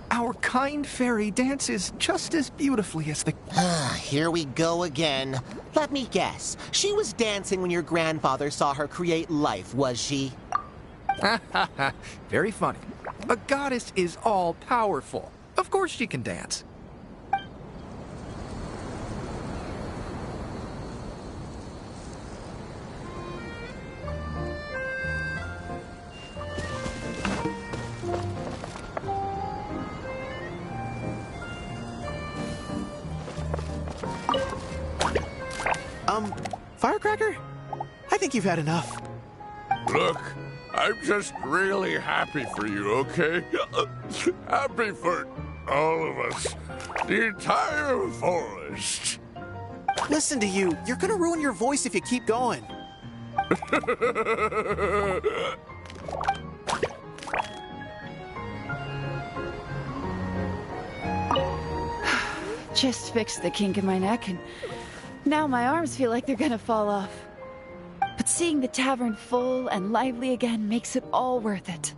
Our kind fairy dances just as beautifully as the... Here we go again. Let me guess. She was dancing when your grandfather saw her create life, was she? Very funny. A goddess is all-powerful. Of course she can dance. Firecracker? I think you've had enough. Look, I'm just really happy for you, okay? Happy for all of us. The entire forest. Listen to you. You're gonna ruin your voice if you keep going. Just fixed the kink in my neck, and now my arms feel like they're gonna fall off. But seeing the tavern full and lively again makes it all worth it.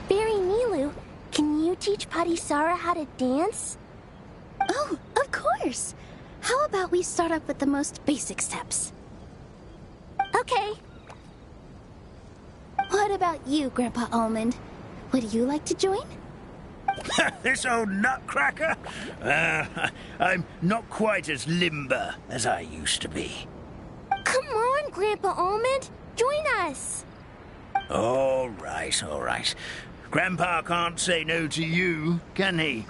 Barry Nilu, can you teach Padisara how to dance? Oh, of course. How about we start off with the most basic steps? Okay. What about you, Grandpa Almond? Would you like to join? This old nutcracker? I'm not quite as limber as I used to be. Come on, Grandpa Almond. Join us. All right, all right. Grandpa can't say no to you, can he?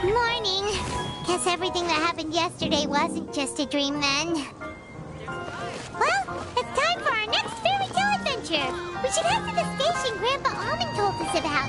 Morning. Guess everything that happened yesterday wasn't just a dream then. Well, it's time for our next fairy tale adventure. We should head to the station Grandpa Almond told us about.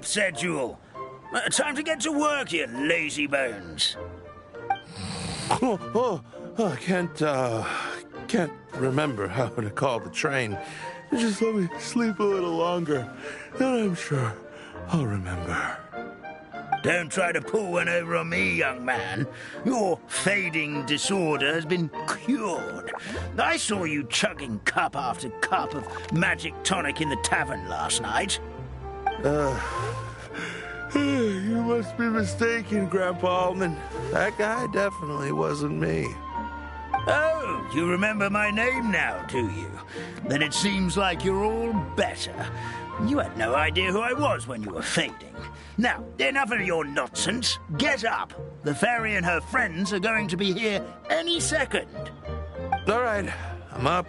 said Jewel. Time to get to work, you lazy bones. I can't remember how to call the train. Just let me sleep a little longer, then I'm sure I'll remember. Don't try to pull one over on me, young man. Your fading disorder has been cured. I saw you chugging cup after cup of magic tonic in the tavern last night. You must be mistaken, Grandpa Almond. That guy definitely wasn't me. Oh, you remember my name now, do you? Then it seems like you're all better. You had no idea who I was when you were fading. Now, enough of your nonsense. Get up. The fairy and her friends are going to be here any second. All right, I'm up.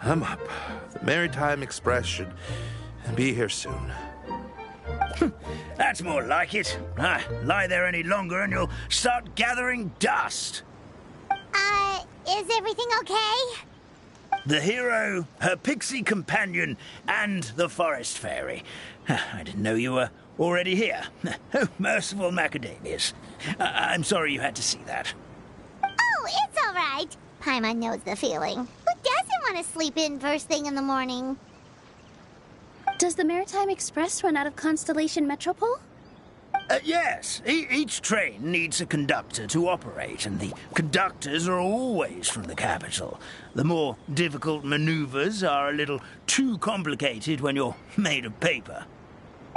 The Maritime Express should be here soon. That's more like it. Lie there any longer and you'll start gathering dust. Is everything okay? The hero, her pixie companion, and the forest fairy. I didn't know you were already here. Oh, merciful macadamias. I'm sorry you had to see that. Oh, it's all right. Paimon knows the feeling. Who doesn't want to sleep in first thing in the morning? Does the Maritime Express run out of Constellation Metropole? Yes. Each train needs a conductor to operate, and the conductors are always from the capital. The more difficult maneuvers are a little too complicated when you're made of paper.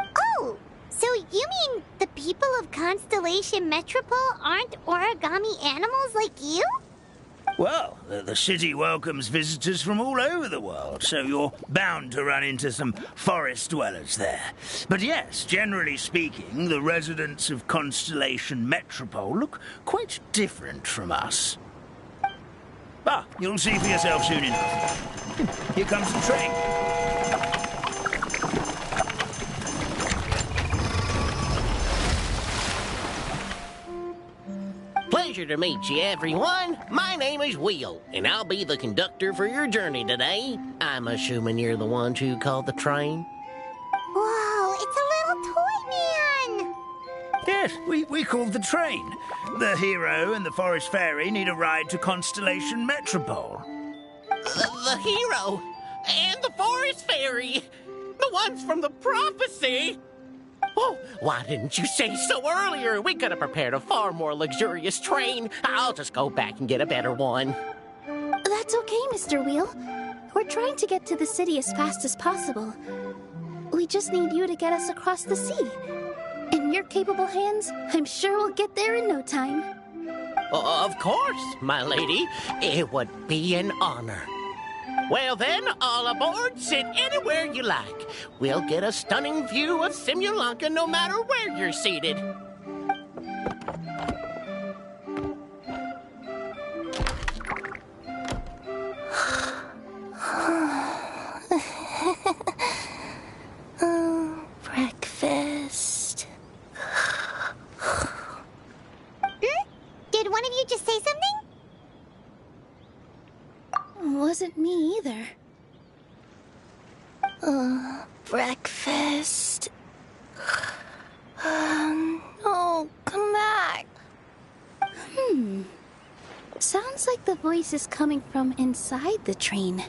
Oh, so you mean the people of Constellation Metropole aren't origami animals like you? Well, the city welcomes visitors from all over the world, so you're bound to run into some forest dwellers there. But yes, generally speaking, the residents of Constellation Metropole look quite different from us. You'll see for yourself soon enough. Here comes the train. Pleasure to meet you, everyone. My name is Will, and I'll be the conductor for your journey today. I'm assuming you're the ones who called the train. Whoa, it's a little toy man! Yes, we called the train. The hero and the forest fairy need a ride to Constellation Metropole. The hero and the forest fairy, the ones from the prophecy. Oh, why didn't you say so earlier? We could have prepared a far more luxurious train. I'll just go back and get a better one. That's okay, Mr. Wheel. We're trying to get to the city as fast as possible. We just need you to get us across the sea. In your capable hands, I'm sure we'll get there in no time. Of course, my lady. It would be an honor. Well then, all aboard, sit anywhere you like. We'll get a stunning view of Simulanka no matter where you're seated. Breakfast. Did one of you just say something? Wasn't me either. Breakfast. Oh, come back. Sounds like the voice is coming from inside the train.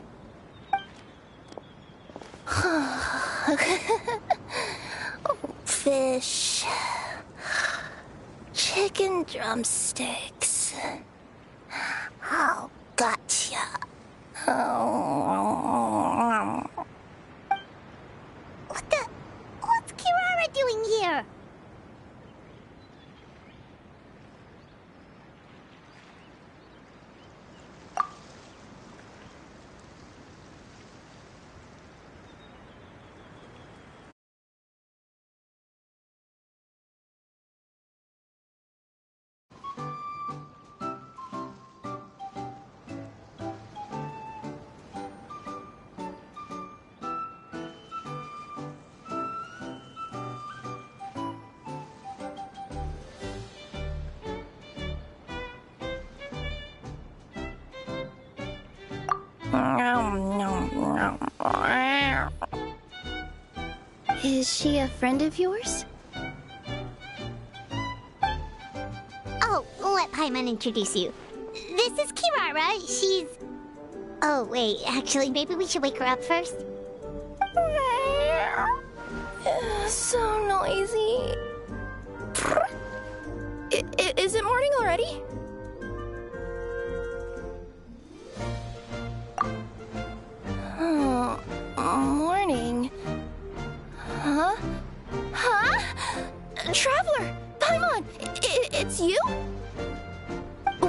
Fish. Chicken drumsticks. Oh, gotcha. What's Kirara doing here? Is she a friend of yours? Oh, let Paimon introduce you. This is Kirara. She's... Oh, wait. Actually, maybe we should wake her up first. So noisy. Is it morning already? Oh, morning. Huh? Traveler! Paimon! It's you?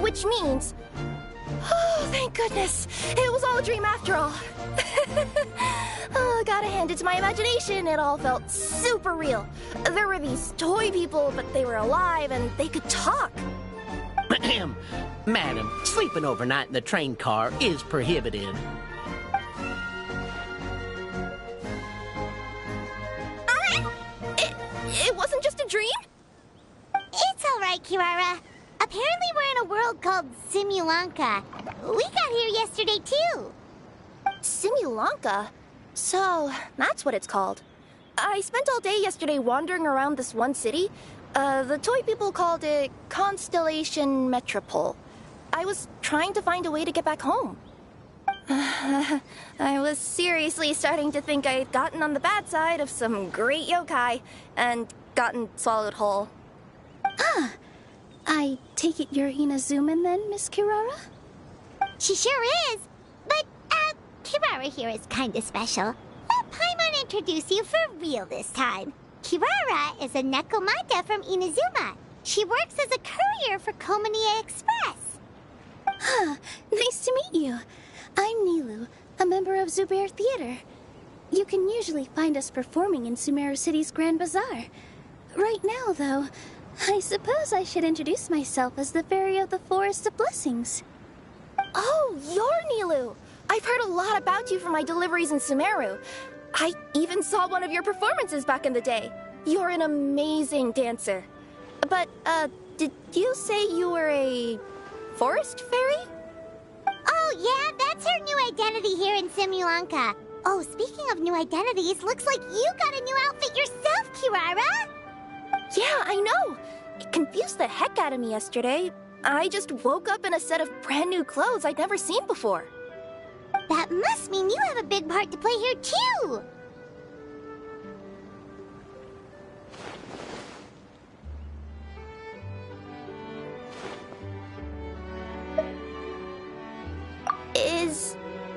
Which means... Oh, thank goodness. It was all a dream after all. Oh, gotta hand it to my imagination. It all felt super real. There were these toy people, but they were alive and they could talk. Madam, sleeping overnight in the train car is prohibited. It wasn't just a dream? It's all right, Kirara. Apparently we're in a world called Simulanka. We got here yesterday, too. Simulanka? So, that's what it's called. I spent all day yesterday wandering around this one city. The toy people called it Constellation Metropole. I was trying to find a way to get back home. I was seriously starting to think I'd gotten on the bad side of some great yokai and gotten swallowed whole. Ah, I take it you're Inazuman then, Miss Kirara? She sure is. But, Kirara here is kinda special. Let Paimon introduce you for real this time. Kirara is a Nekomata from Inazuma. She works as a courier for Komania Express. Huh, nice to meet you. I'm Nilu, a member of Zubair Theater. You can usually find us performing in Sumeru City's Grand Bazaar. Right now, though, I suppose I should introduce myself as the Fairy of the Forest of Blessings. Oh, you're Nilu! I've heard a lot about you from my deliveries in Sumeru. I even saw one of your performances back in the day. You're an amazing dancer. But, did you say you were a forest fairy? Oh, yeah, that's her new identity here in Simulanka. Oh, speaking of new identities, looks like you got a new outfit yourself, Kirara! Yeah, I know. It confused the heck out of me yesterday. I just woke up in a set of brand new clothes I'd never seen before. That must mean you have a big part to play here, too!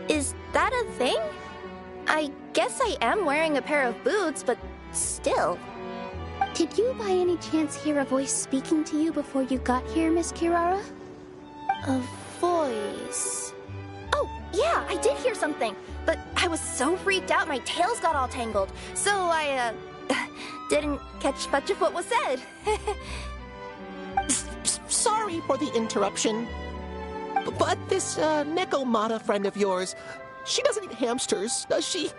Is that a thing? I guess I am wearing a pair of boots, but still. Did you by any chance hear a voice speaking to you before you got here, Miss Kirara? A voice... Oh, yeah, I did hear something, but I was so freaked out my tails got all tangled, so I, didn't catch much of what was said. Sorry for the interruption. But this, Nekomata friend of yours, she doesn't eat hamsters, does she?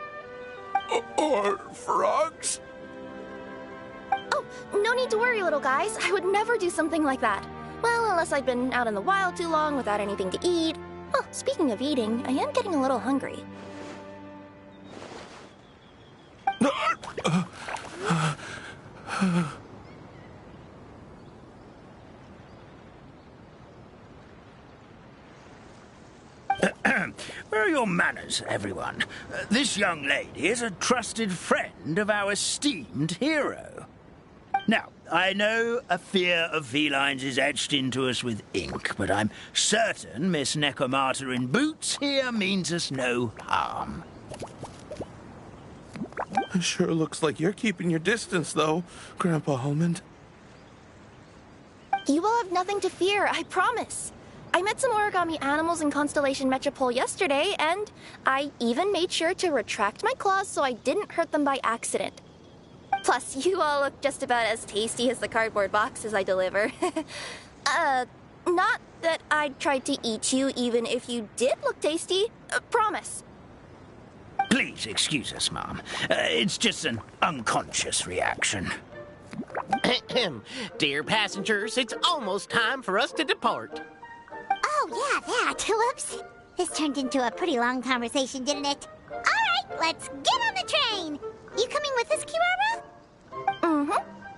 Or frogs? Oh, no need to worry, little guys. I would never do something like that. Well, unless I'd been out in the wild too long without anything to eat. Oh, speaking of eating, I am getting a little hungry. Where are your manners, everyone? This young lady is a trusted friend of our esteemed hero. Now, I know a fear of felines is etched into us with ink, but I'm certain Miss Nekomata in boots here means us no harm. It sure looks like you're keeping your distance, though, Grandpa Almond. You will have nothing to fear, I promise. I met some origami animals in Constellation Metropole yesterday, and I even made sure to retract my claws so I didn't hurt them by accident. Plus, you all look just about as tasty as the cardboard boxes I deliver. Not that I'd try to eat you even if you did look tasty. Promise. Please excuse us, Mom. It's just an unconscious reaction. Dear passengers, it's almost time for us to depart. Oh, yeah, that. Whoops. This turned into a pretty long conversation, didn't it? All right, let's get on the train. You coming with us, Kirara?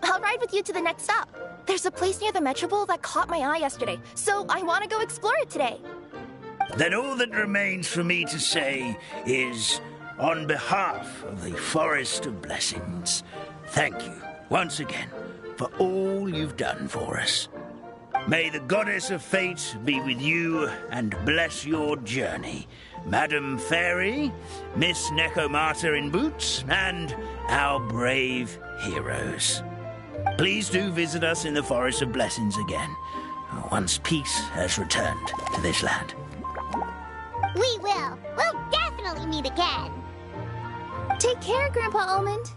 I'll ride with you to the next stop. There's a place near the Metropole that caught my eye yesterday, so I want to go explore it today. Then all that remains for me to say is, on behalf of the Forest of Blessings, thank you once again for all you've done for us. May the Goddess of Fate be with you and bless your journey, Madam Fairy, Miss Nekomata in boots, and our brave heroes. Please do visit us in the Forest of Blessings again, once peace has returned to this land. We will. We'll definitely meet again. Take care, Grandpa Almond.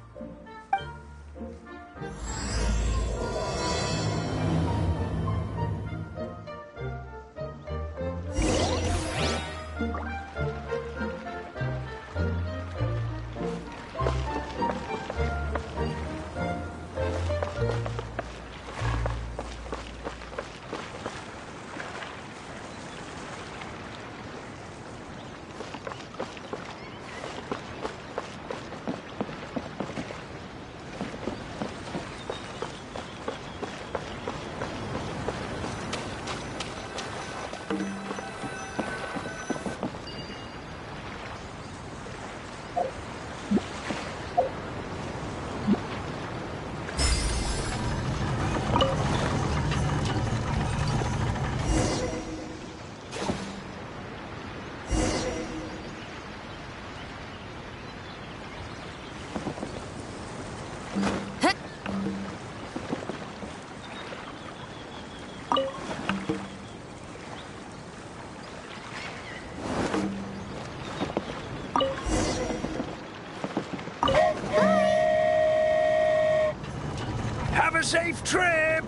Have a safe trip!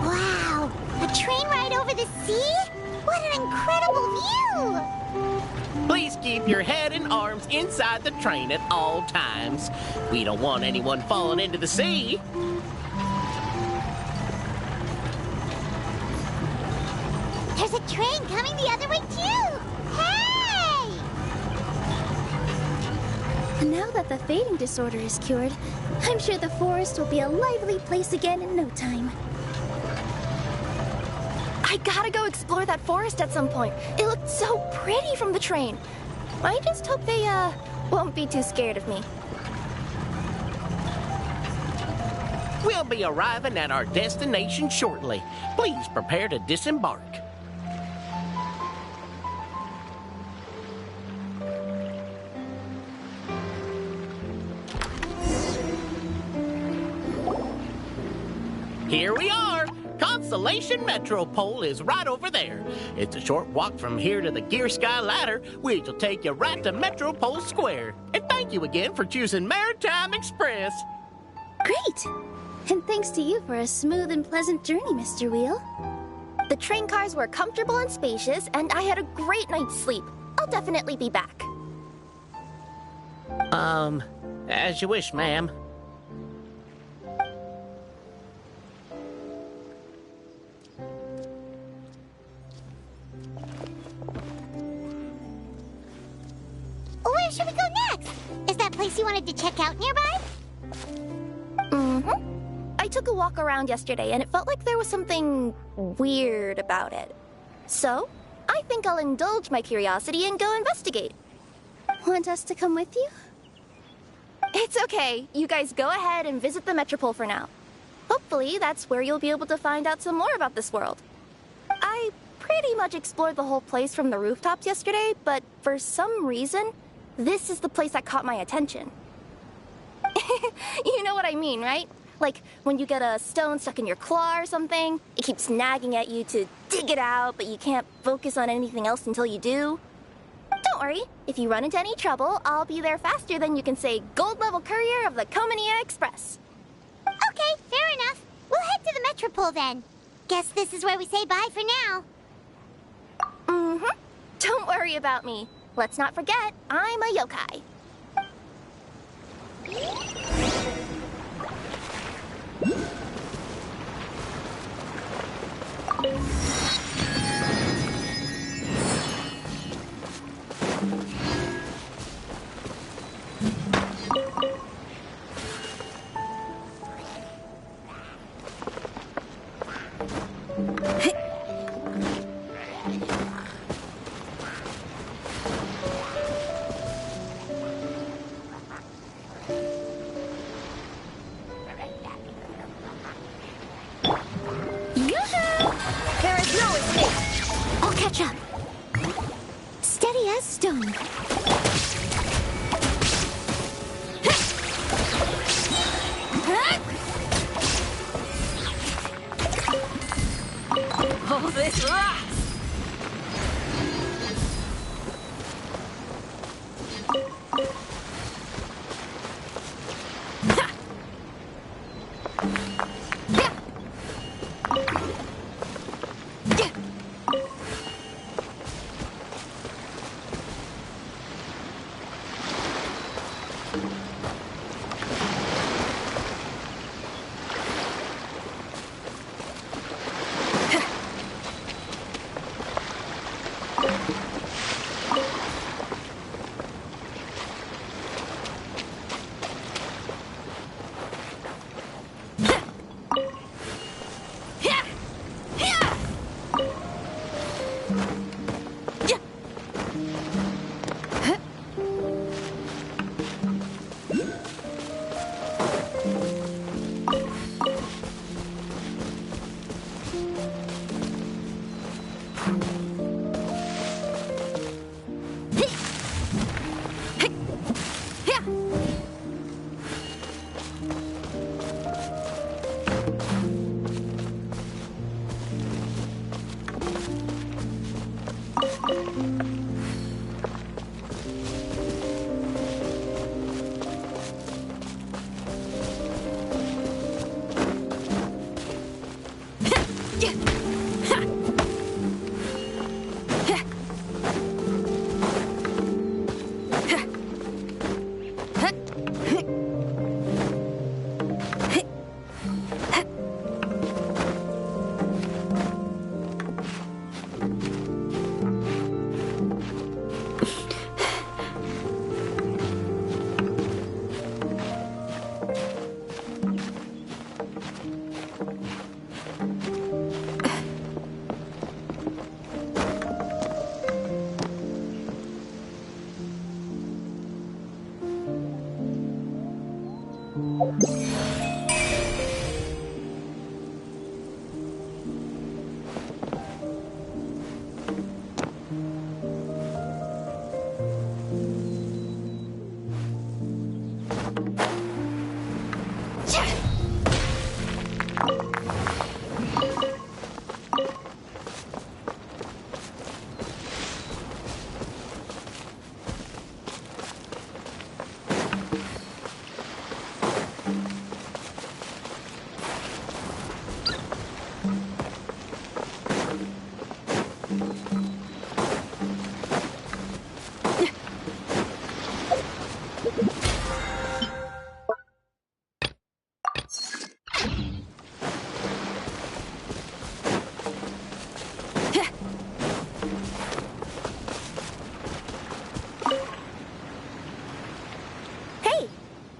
Wow, a train ride over the sea? What an incredible view! Please keep your head and arms inside the train at all times. We don't want anyone falling into the sea. There's a train coming the other way too! Hey! Now that the fading disorder is cured, I'm sure the forest will be a lively place again in no time. I gotta go explore that forest at some point. It looked so pretty from the train. I just hope they, won't be too scared of me. We'll be arriving at our destination shortly. Please prepare to disembark. Here we are! Constellation Metropole is right over there. It's a short walk from here to the Gear Sky Ladder, which will take you right to Metropole Square. And thank you again for choosing Maritime Express. Great! And thanks to you for a smooth and pleasant journey, Mr. Wheel. The train cars were comfortable and spacious, and I had a great night's sleep. I'll definitely be back. As you wish, ma'am. Where should we go next? Is that place you wanted to check out nearby? I took a walk around yesterday, and it felt like there was something weird about it. So, I think I'll indulge my curiosity and go investigate. Want us to come with you? It's okay. You guys go ahead and visit the Metropole for now. Hopefully, that's where you'll be able to find out some more about this world. I pretty much explored the whole place from the rooftops yesterday, but for some reason, this is the place that caught my attention. You know what I mean, right? Like when you get a stone stuck in your claw or something, it keeps nagging at you to dig it out, but you can't focus on anything else until you do. Don't worry, if you run into any trouble, I'll be there faster than you can say gold level courier of the Comania Express. Okay, fair enough. We'll head to the Metropole then. Guess this is where we say bye for now. Don't worry about me. Let's not forget, I'm a yokai. There is no escape. I'll catch up. Steady as stone. Oh, this rocks!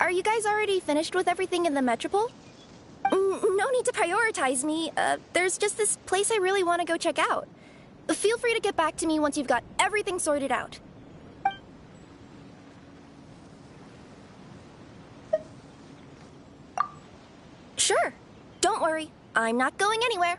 Are you guys already finished with everything in the Metropole? No need to prioritize me. There's just this place I really want to go check out. Feel free to get back to me once you've got everything sorted out. Sure. Don't worry. I'm not going anywhere.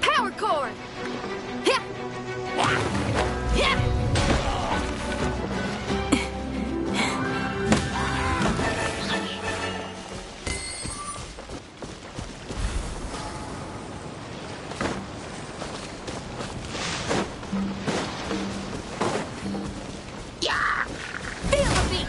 Power core! Feel the beat!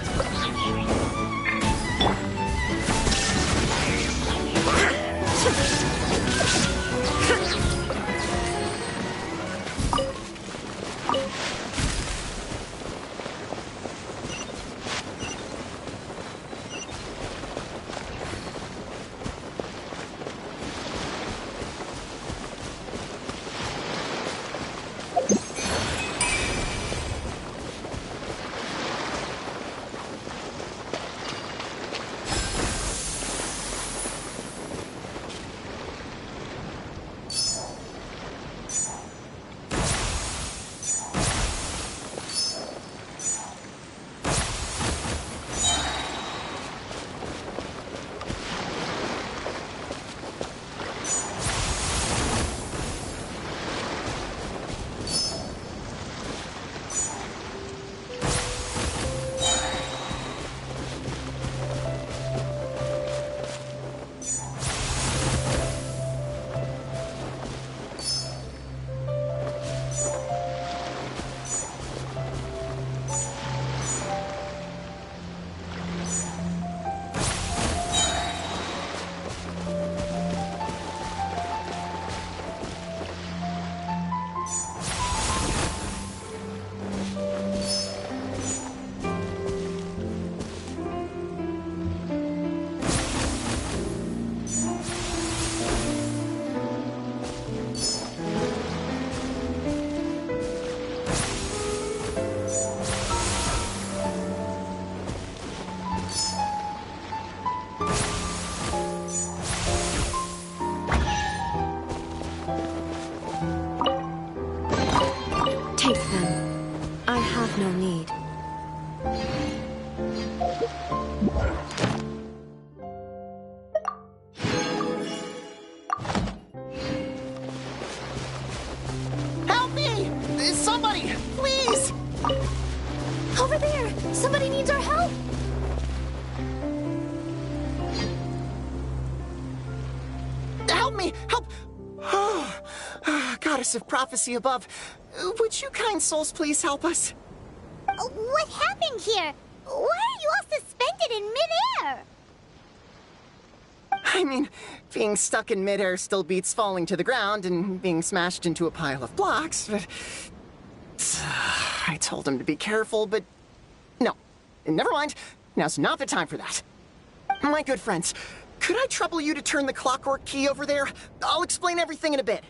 Take them. I have no need. Help me! Somebody, please! Over there! Somebody needs our help! Help me! Help! Goddess of prophecy above, would you kind souls please help us? What happened here? Why are you all suspended in midair? I mean, being stuck in midair still beats falling to the ground and being smashed into a pile of blocks, but... I told him to be careful, but... No. Never mind. Now's not the time for that. My good friends, could I trouble you to turn the clockwork key over there? I'll explain everything in a bit.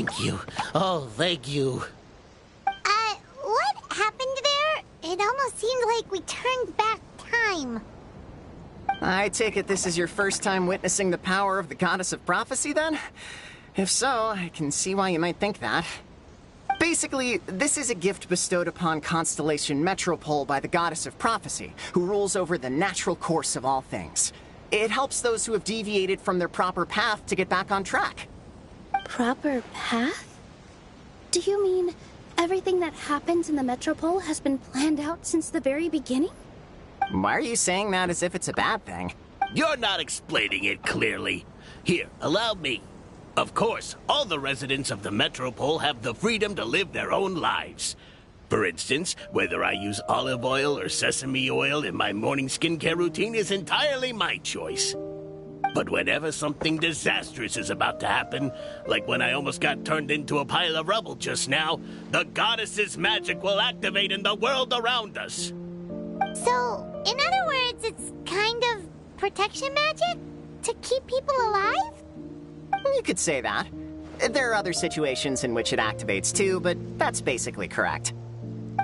Thank you. Oh, thank you. What happened there? It almost seemed like we turned back time. I take it this is your first time witnessing the power of the Goddess of Prophecy, then? If so, I can see why you might think that. Basically, this is a gift bestowed upon Constellation Metropole by the Goddess of Prophecy, who rules over the natural course of all things. It helps those who have deviated from their proper path to get back on track. Proper path? Do you mean everything that happens in the Metropole has been planned out since the very beginning? Why are you saying that as if it's a bad thing? You're not explaining it clearly. Here, allow me. Of course, all the residents of the Metropole have the freedom to live their own lives. For instance, whether I use olive oil or sesame oil in my morning skincare routine is entirely my choice. But whenever something disastrous is about to happen, like when I almost got turned into a pile of rubble just now, the goddess's magic will activate in the world around us. So, in other words, it's kind of protection magic? To keep people alive? You could say that. There are other situations in which it activates too, but that's basically correct.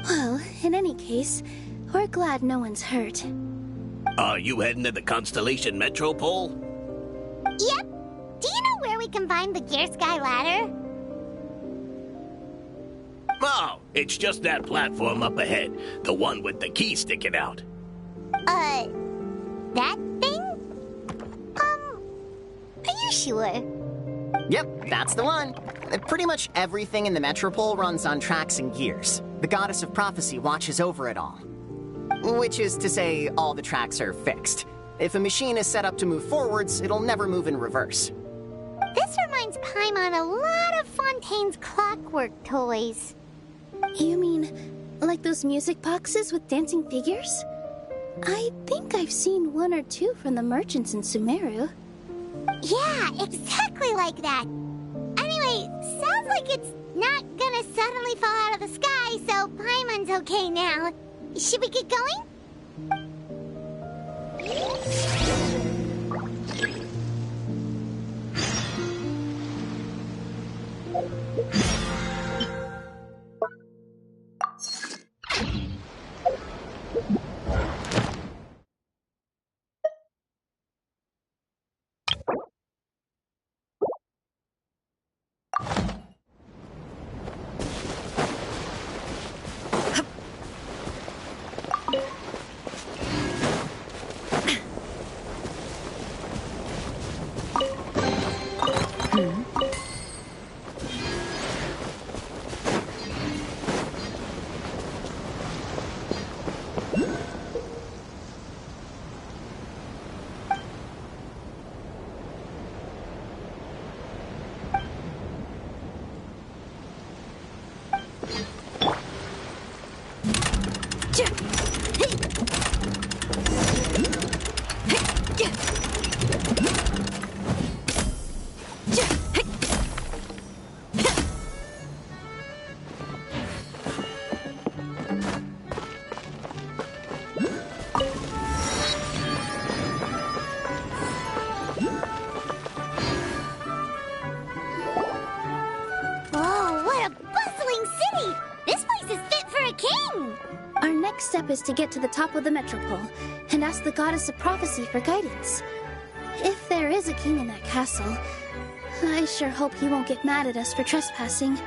Well, in any case, we're glad no one's hurt. Are you heading to the Constellation Metropole? Yep. Do you know where we can find the Gear Sky ladder? Oh, it's just that platform up ahead. The one with the key sticking out. That thing? Are you sure? Yep, that's the one. Pretty much everything in the Metropole runs on tracks and gears. The Goddess of Prophecy watches over it all. Which is to say, all the tracks are fixed. If a machine is set up to move forwards, it'll never move in reverse. This reminds Paimon a lot of Fontaine's clockwork toys. You mean, like those music boxes with dancing figures? I think I've seen one or two from the merchants in Sumeru. Yeah, exactly like that. Anyway, sounds like it's not gonna suddenly fall out of the sky, so Paimon's okay now. Should we get going? Step is to get to the top of the Metropole and ask the Goddess of Prophecy for guidance. If there is a king in that castle, I sure hope he won't get mad at us for trespassing.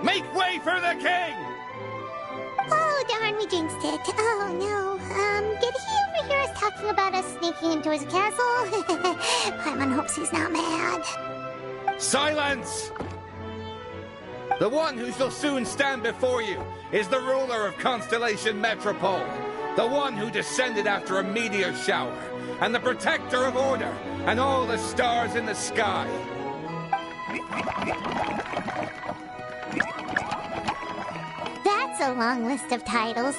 Make way for the king! Oh, darn, we jinxed it. Oh, no. Did he overhear us talking about us sneaking into his castle? Paimon hopes he's not mad. Silence! The one who shall soon stand before you is the ruler of Constellation Metropole, the one who descended after a meteor shower, and the protector of order and all the stars in the sky. That's a long list of titles.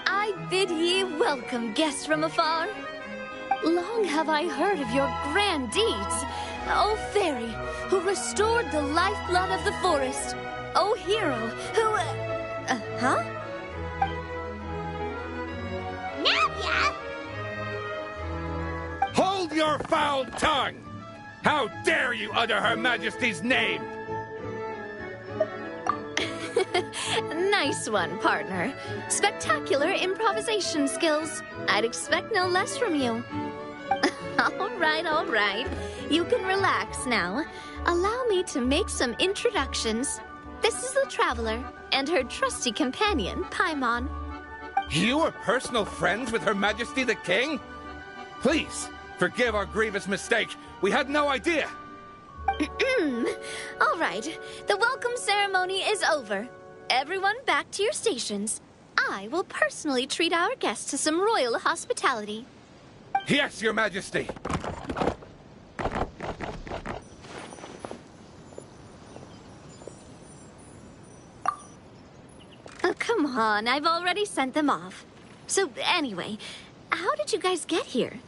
I I bid ye welcome, guests from afar. Long have I heard of your grand deeds, O fairy, who restored the lifeblood of the forest. O hero, who... huh? Navia! Hold your foul tongue! How dare you utter Her Majesty's name? Nice one, partner. Spectacular improvisation skills. I'd expect no less from you. All right. You can relax now. Allow me to make some introductions. This is the Traveler and her trusty companion, Paimon. You are personal friends with Her Majesty the King? Please, forgive our grievous mistake. We had no idea. All right. The welcome ceremony is over. Everyone back to your stations. I will personally treat our guests to some royal hospitality. Yes, Your Majesty. Oh, come on. I've already sent them off. So, anyway, how did you guys get here?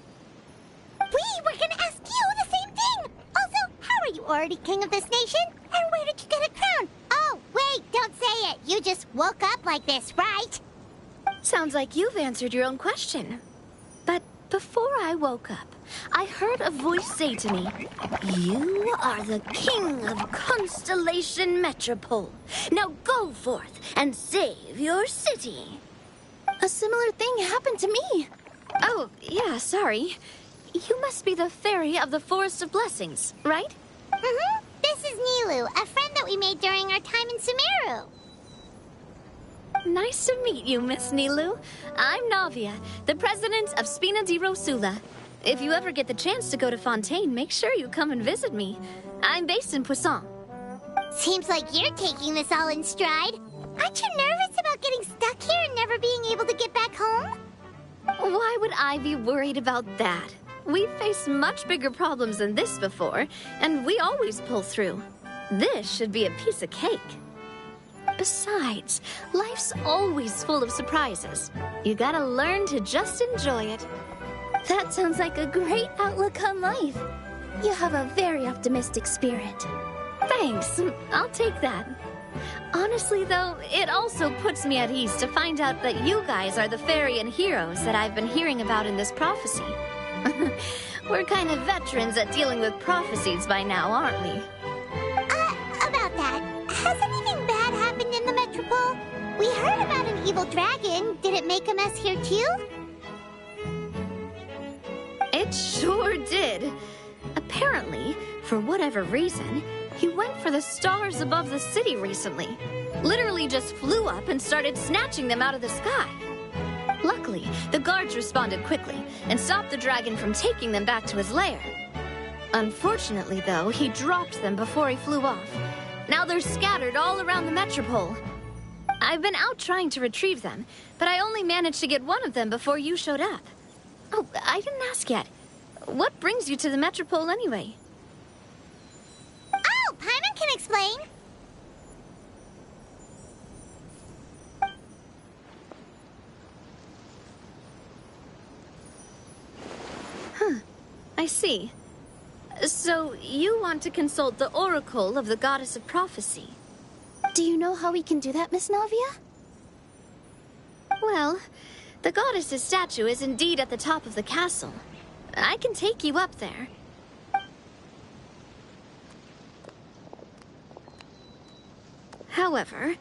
We were gonna ask you the same thing! Also, how are you already king of this nation? And where did you get a crown? Oh, wait, don't say it. You just woke up like this, right? Sounds like you've answered your own question. But before I woke up, I heard a voice say to me, "You are the king of Constellation Metropole. Now go forth and save your city." A similar thing happened to me. Oh, yeah, sorry. You must be the fairy of the Forest of Blessings, right? Mm-hmm. This is Nilou, a friend that we made during our time in Sumeru. Nice to meet you, Miss Nilou. I'm Navia, the president of Spina di Rosula. If you ever get the chance to go to Fontaine, make sure you come and visit me. I'm based in Poisson. Seems like you're taking this all in stride. Aren't you nervous about getting stuck here and never being able to get back home? Why would I be worried about that? We've faced much bigger problems than this before, and we always pull through. This should be a piece of cake. Besides, life's always full of surprises. You gotta learn to just enjoy it. That sounds like a great outlook on life. You have a very optimistic spirit. Thanks, I'll take that. Honestly, though, it also puts me at ease to find out that you guys are the fairy and heroes that I've been hearing about in this prophecy. We're kind of veterans at dealing with prophecies by now, aren't we? About that, has anything bad happened in the Metropole? We heard about an evil dragon. Did it make a mess here too? It sure did. Apparently, for whatever reason, he went for the stars above the city recently. Literally just flew up and started snatching them out of the sky. Luckily, the guards responded quickly and stopped the dragon from taking them back to his lair. Unfortunately, though, he dropped them before he flew off. Now they're scattered all around the Metropole. I've been out trying to retrieve them, but I only managed to get one of them before you showed up. Oh, I didn't ask yet. What brings you to the Metropole anyway? Oh, Paimon can explain. I see. So, you want to consult the Oracle of the Goddess of Prophecy. Do you know how we can do that, Miss Navia? Well, the goddess's statue is indeed at the top of the castle. I can take you up there. However,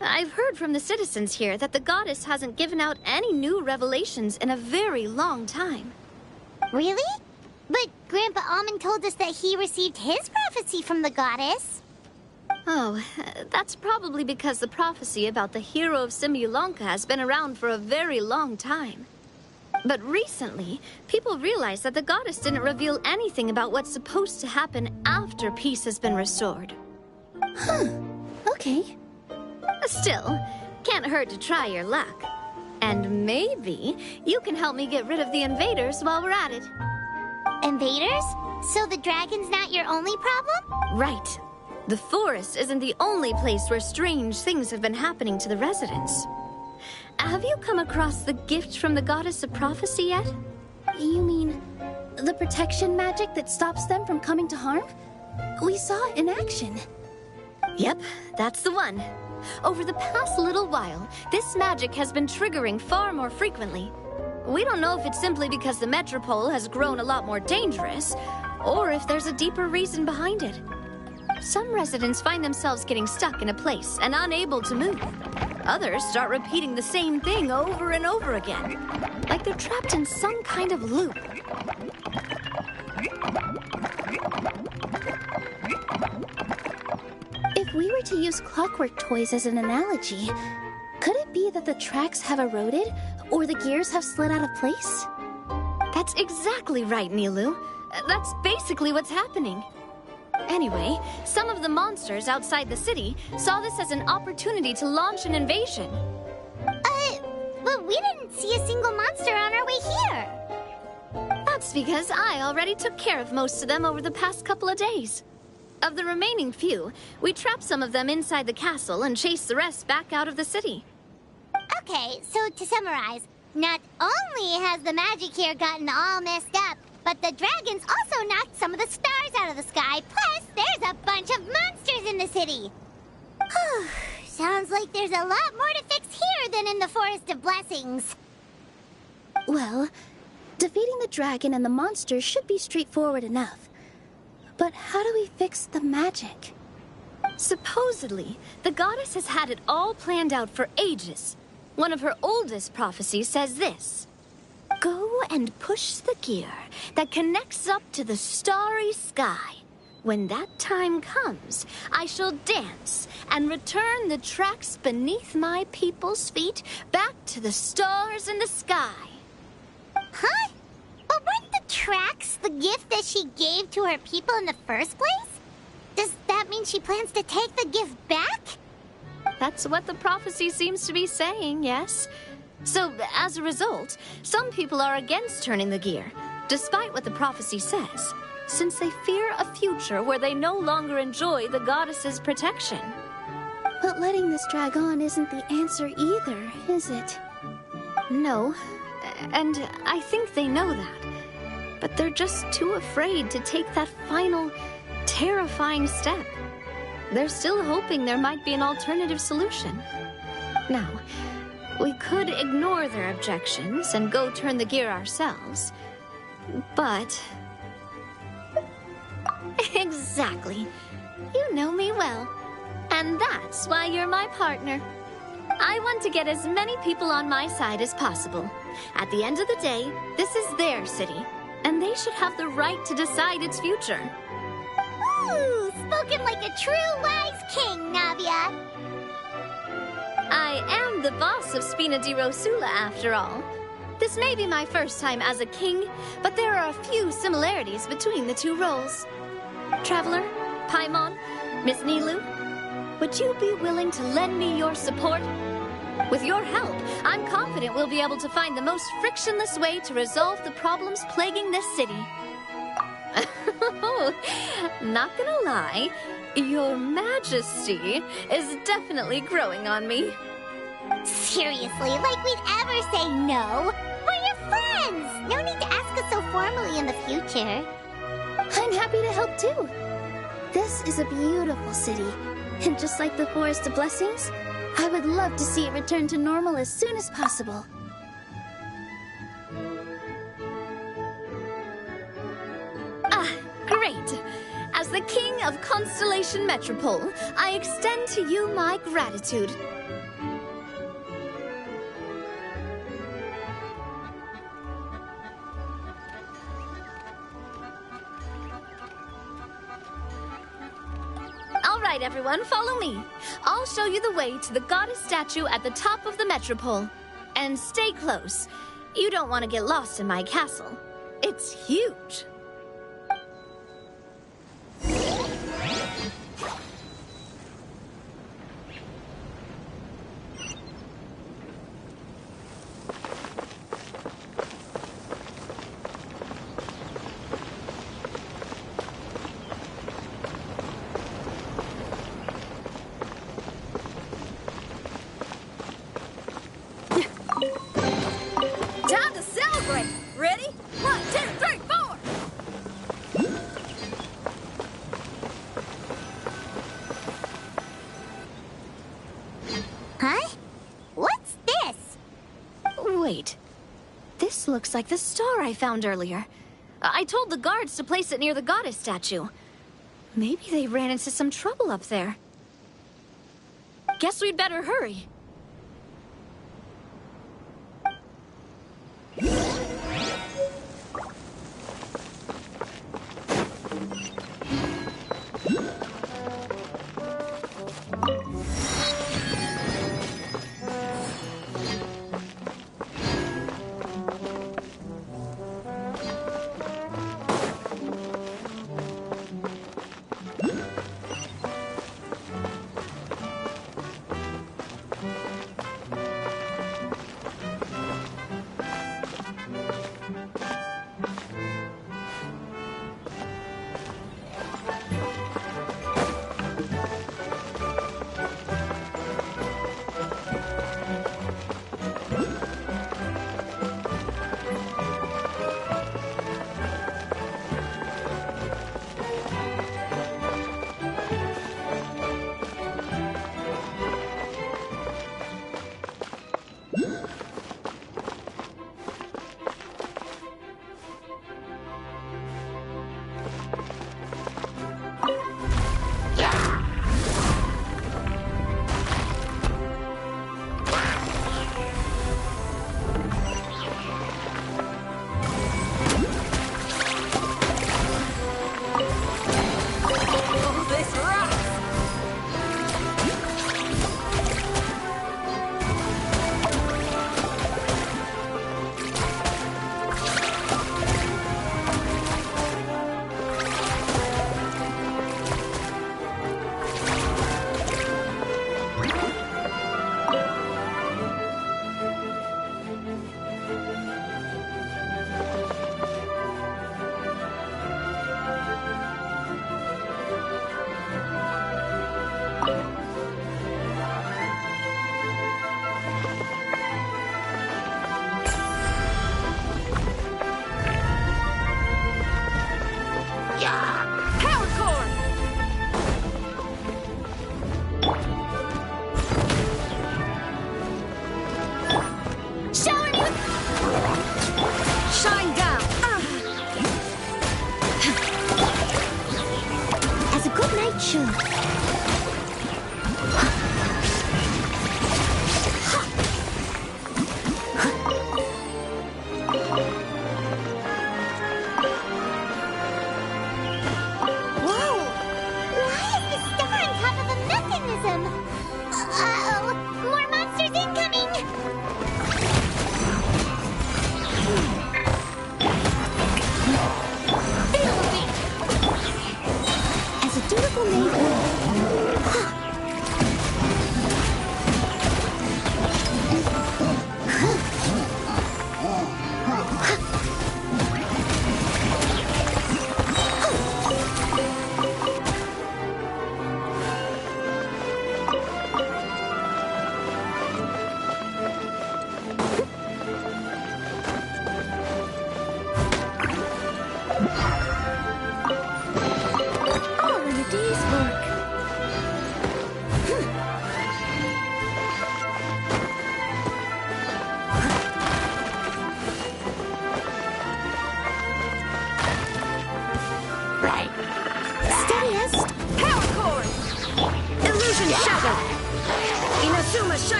I've heard from the citizens here that the goddess hasn't given out any new revelations in a very long time. Really? But Grandpa Almond told us that he received his prophecy from the goddess. Oh, that's probably because the prophecy about the hero of Simulanka has been around for a very long time. But recently, people realized that the goddess didn't reveal anything about what's supposed to happen after peace has been restored. Huh. Okay. Still, can't hurt to try your luck. And maybe you can help me get rid of the invaders while we're at it. Invaders? So the dragon's not your only problem? Right. The forest isn't the only place where strange things have been happening to the residents. Have you come across the gift from the Goddess of Prophecy yet? You mean the protection magic that stops them from coming to harm? We saw it in action. Yep, that's the one. Over the past little while, this magic has been triggering far more frequently. We don't know if it's simply because the Metropole has grown a lot more dangerous, or if there's a deeper reason behind it. Some residents find themselves getting stuck in a place and unable to move. Others start repeating the same thing over and over again, like they're trapped in some kind of loop. If we were to use clockwork toys as an analogy, could it be that the tracks have eroded, or the gears have slid out of place? That's exactly right, Nilou. That's basically what's happening. Anyway, some of the monsters outside the city saw this as an opportunity to launch an invasion. But we didn't see a single monster on our way here. That's because I already took care of most of them over the past couple of days. Of the remaining few, we trapped some of them inside the castle and chased the rest back out of the city. Okay, so to summarize, not only has the magic here gotten all messed up, but the dragons also knocked some of the stars out of the sky, plus there's a bunch of monsters in the city. Sounds like there's a lot more to fix here than in the Forest of Blessings. Well, defeating the dragon and the monsters should be straightforward enough. But how do we fix the magic? Supposedly, the goddess has had it all planned out for ages. One of her oldest prophecies says this: "Go and push the gear that connects up to the starry sky. When that time comes, I shall dance and return the tracks beneath my people's feet back to the stars in the sky." Huh? But weren't the tracks the gift that she gave to her people in the first place? Does that mean she plans to take the gift back? That's what the prophecy seems to be saying, yes. So, as a result, some people are against turning the gear, despite what the prophecy says, since they fear a future where they no longer enjoy the goddess's protection. But letting this drag on isn't the answer either, is it? No, and I think they know that. But they're just too afraid to take that final, terrifying step. They're still hoping there might be an alternative solution. Now, we could ignore their objections and go turn the gear ourselves. But... Exactly. You know me well. And that's why you're my partner. I want to get as many people on my side as possible. At the end of the day, this is their city, and they should have the right to decide its future. Ooh, spoken like a true wise king, Navia. I am the boss of Spina di Rosula, after all. This may be my first time as a king, but there are a few similarities between the two roles. Traveler, Paimon, Miss Nilou, would you be willing to lend me your support? With your help, I'm confident we'll be able to find the most frictionless way to resolve the problems plaguing this city. Not gonna lie, Your Majesty is definitely growing on me. Seriously, like we'd ever say no? We're your friends! No need to ask us so formally in the future. I'm happy to help too. This is a beautiful city, and just like the Forest of Blessings, I would love to see it return to normal as soon as possible. Ah, great. As the King of Constellation Metropole, I extend to you my gratitude. All right, everyone, follow me. I'll show you the way to the goddess statue at the top of the Metropole. And stay close. You don't want to get lost in my castle. It's huge. Wait. This looks like the star I found earlier. I told the guards to place it near the goddess statue. Maybe they ran into some trouble up there. Guess we'd better hurry.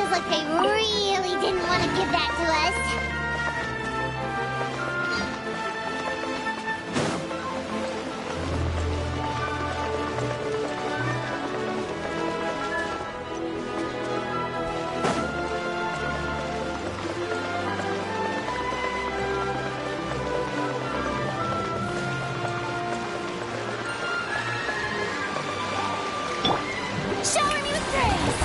seems like they really didn't want to give that to us. Shower me with praise!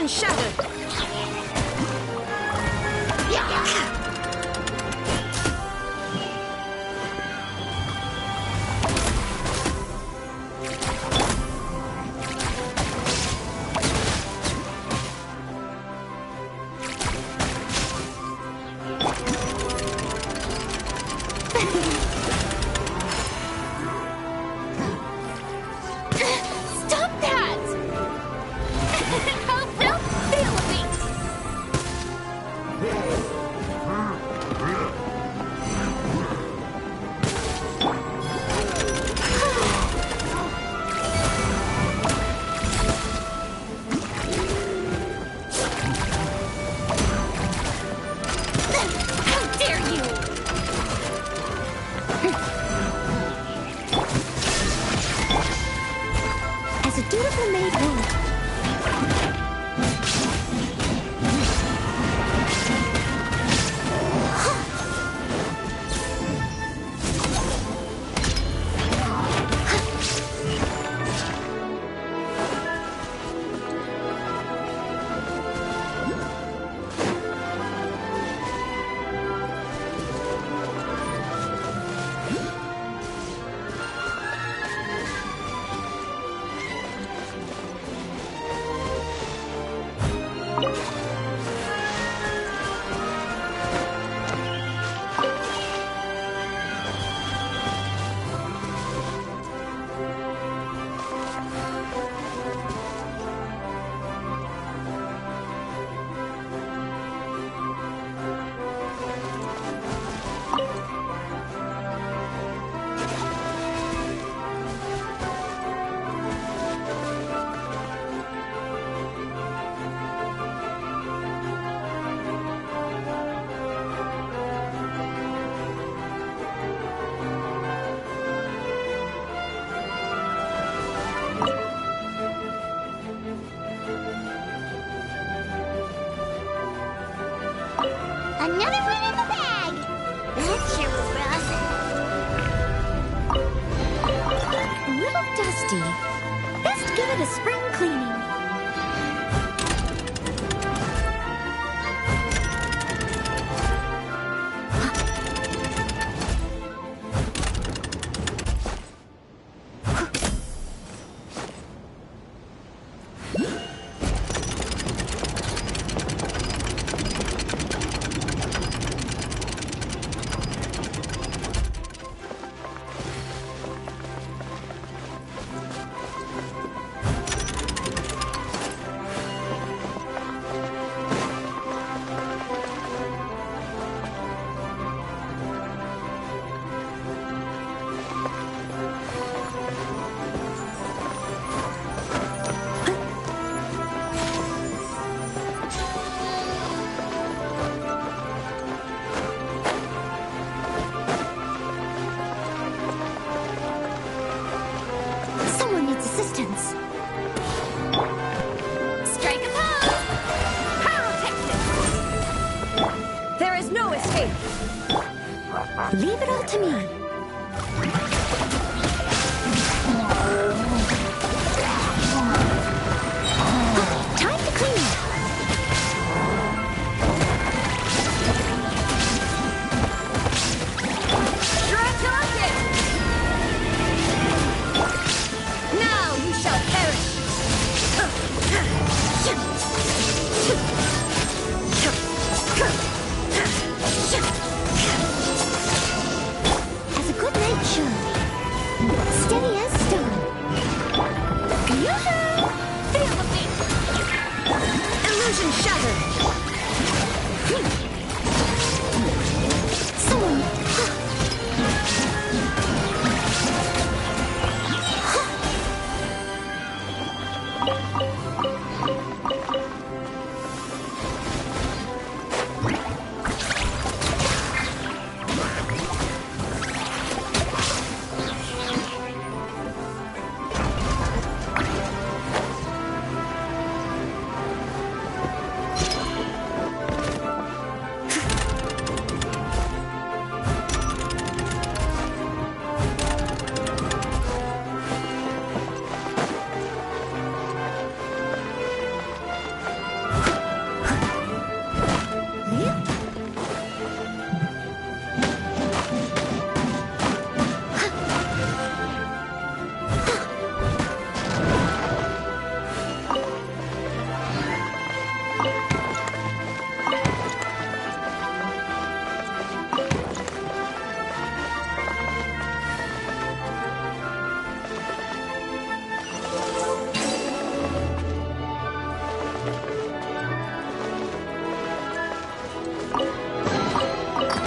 Shattered! Stop that! How real feel me! How dare you! Another one in the bag! That sure was rough. A little dusty. Best give it a spring cleaning. Someone needs assistance. Strike a pose! Pyrotechnic! There is no escape. Leave it all to me. Time to clean. Dracotic! Now you shall perish! Has a good night, sure. Steady as stone. Yoo-hoo! Feel the beat! Illusion shattered! Someone.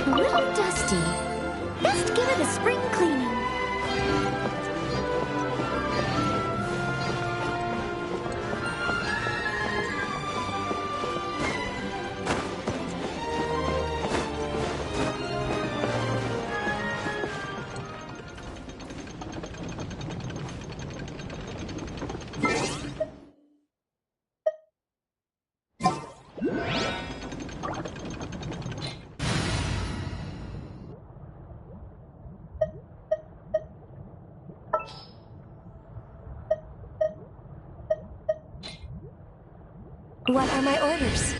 A little dusty. Best give it a spring cleaning. What are my orders?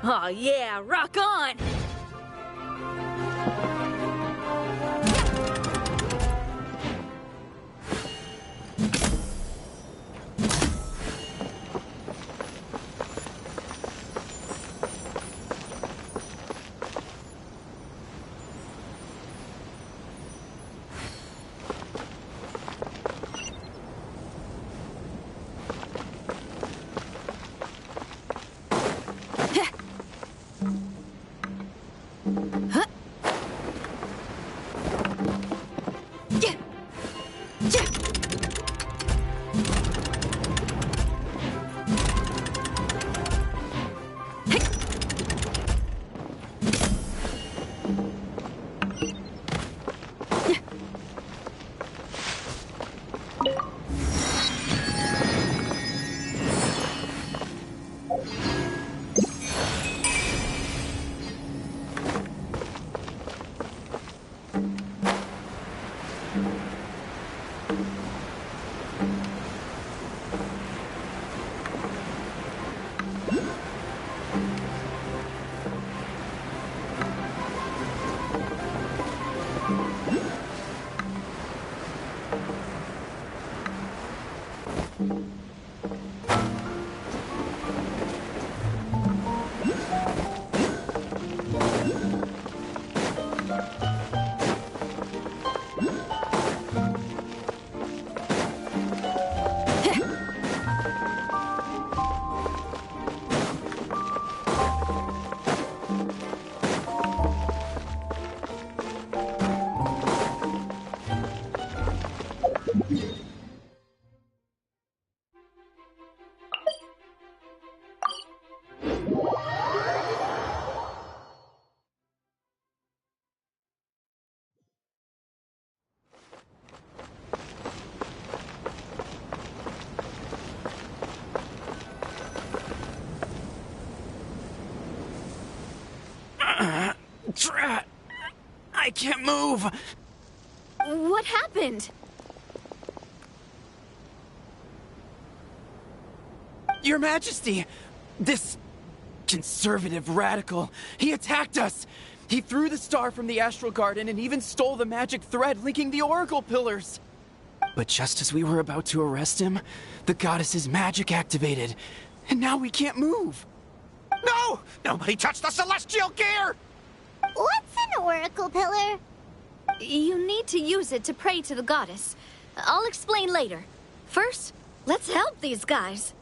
Oh yeah, rock on! Drat! I can't move! What happened? Your Majesty! This conservative radical, he attacked us! He threw the star from the Astral Garden and even stole the magic thread linking the Oracle Pillars! But just as we were about to arrest him, the goddess's magic activated, and now we can't move! No! Nobody touched the celestial gear! What's an Oracle Pillar? You need to use it to pray to the goddess. I'll explain later. First, let's help these guys.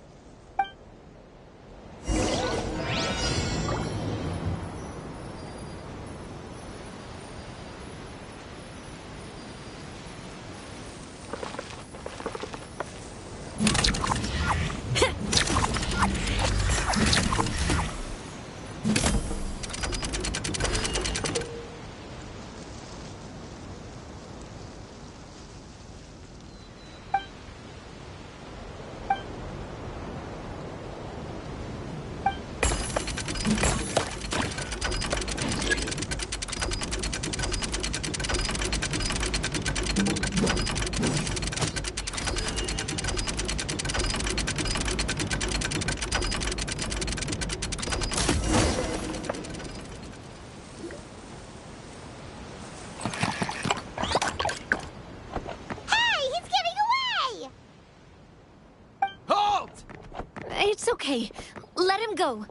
It's okay. Let him go.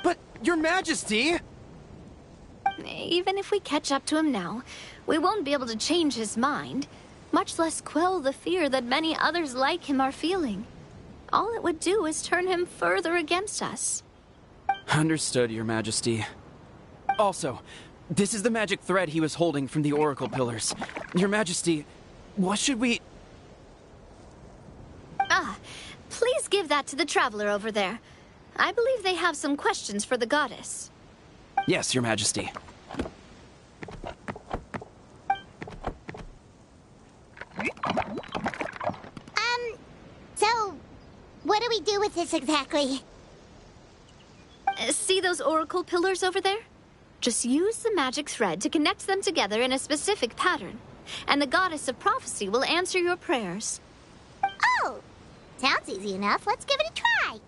But, Your Majesty! Even if we catch up to him now, we won't be able to change his mind, much less quell the fear that many others like him are feeling. All it would do is turn him further against us. Understood, Your Majesty. Also, this is the magic thread he was holding from the Oracle Pillars. Your Majesty, what should we... Please give that to the Traveler over there. I believe they have some questions for the goddess. Yes, Your Majesty. So, what do we do with this exactly? See those Oracle Pillars over there? Just use the magic thread to connect them together in a specific pattern, and the Goddess of Prophecy will answer your prayers. Oh! Sounds easy enough. Let's give it a try.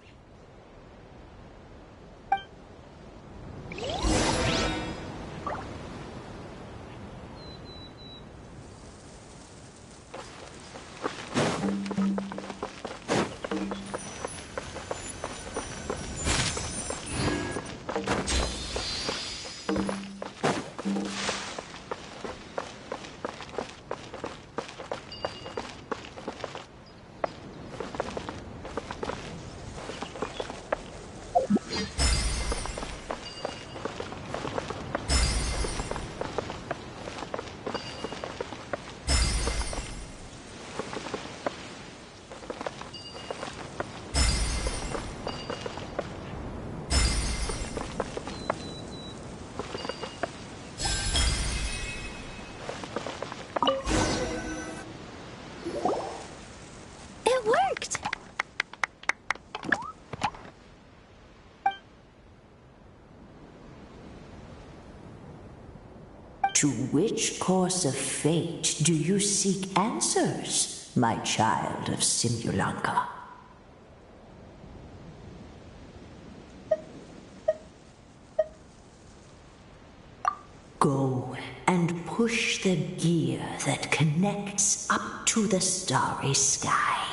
To which course of fate do you seek answers, my child of Simulanka? Go and push the gear that connects up to the starry sky.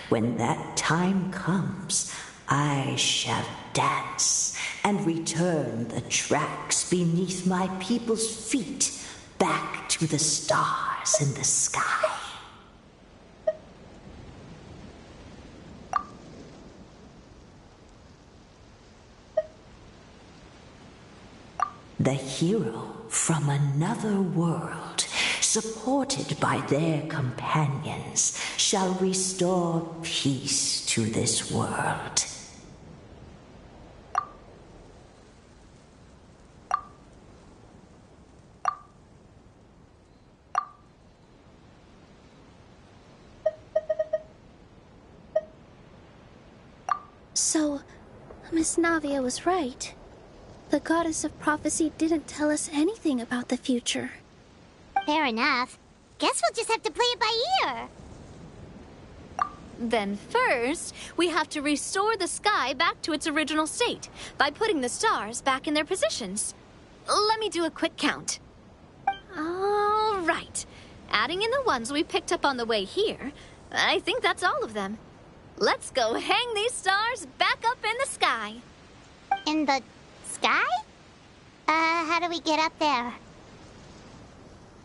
When that time comes, I shall dance and return the tracks beneath my people's feet back to the stars in the sky. The hero from another world, supported by their companions, shall restore peace to this world. So, Miss Navia was right. The goddess of prophecy didn't tell us anything about the future. Fair enough. Guess we'll just have to play it by ear. Then first, we have to restore the sky back to its original state by putting the stars back in their positions. Let me do a quick count. All right. Adding in the ones we picked up on the way here, I think that's all of them. Let's go hang these stars back up in the sky. In the sky? How do we get up there?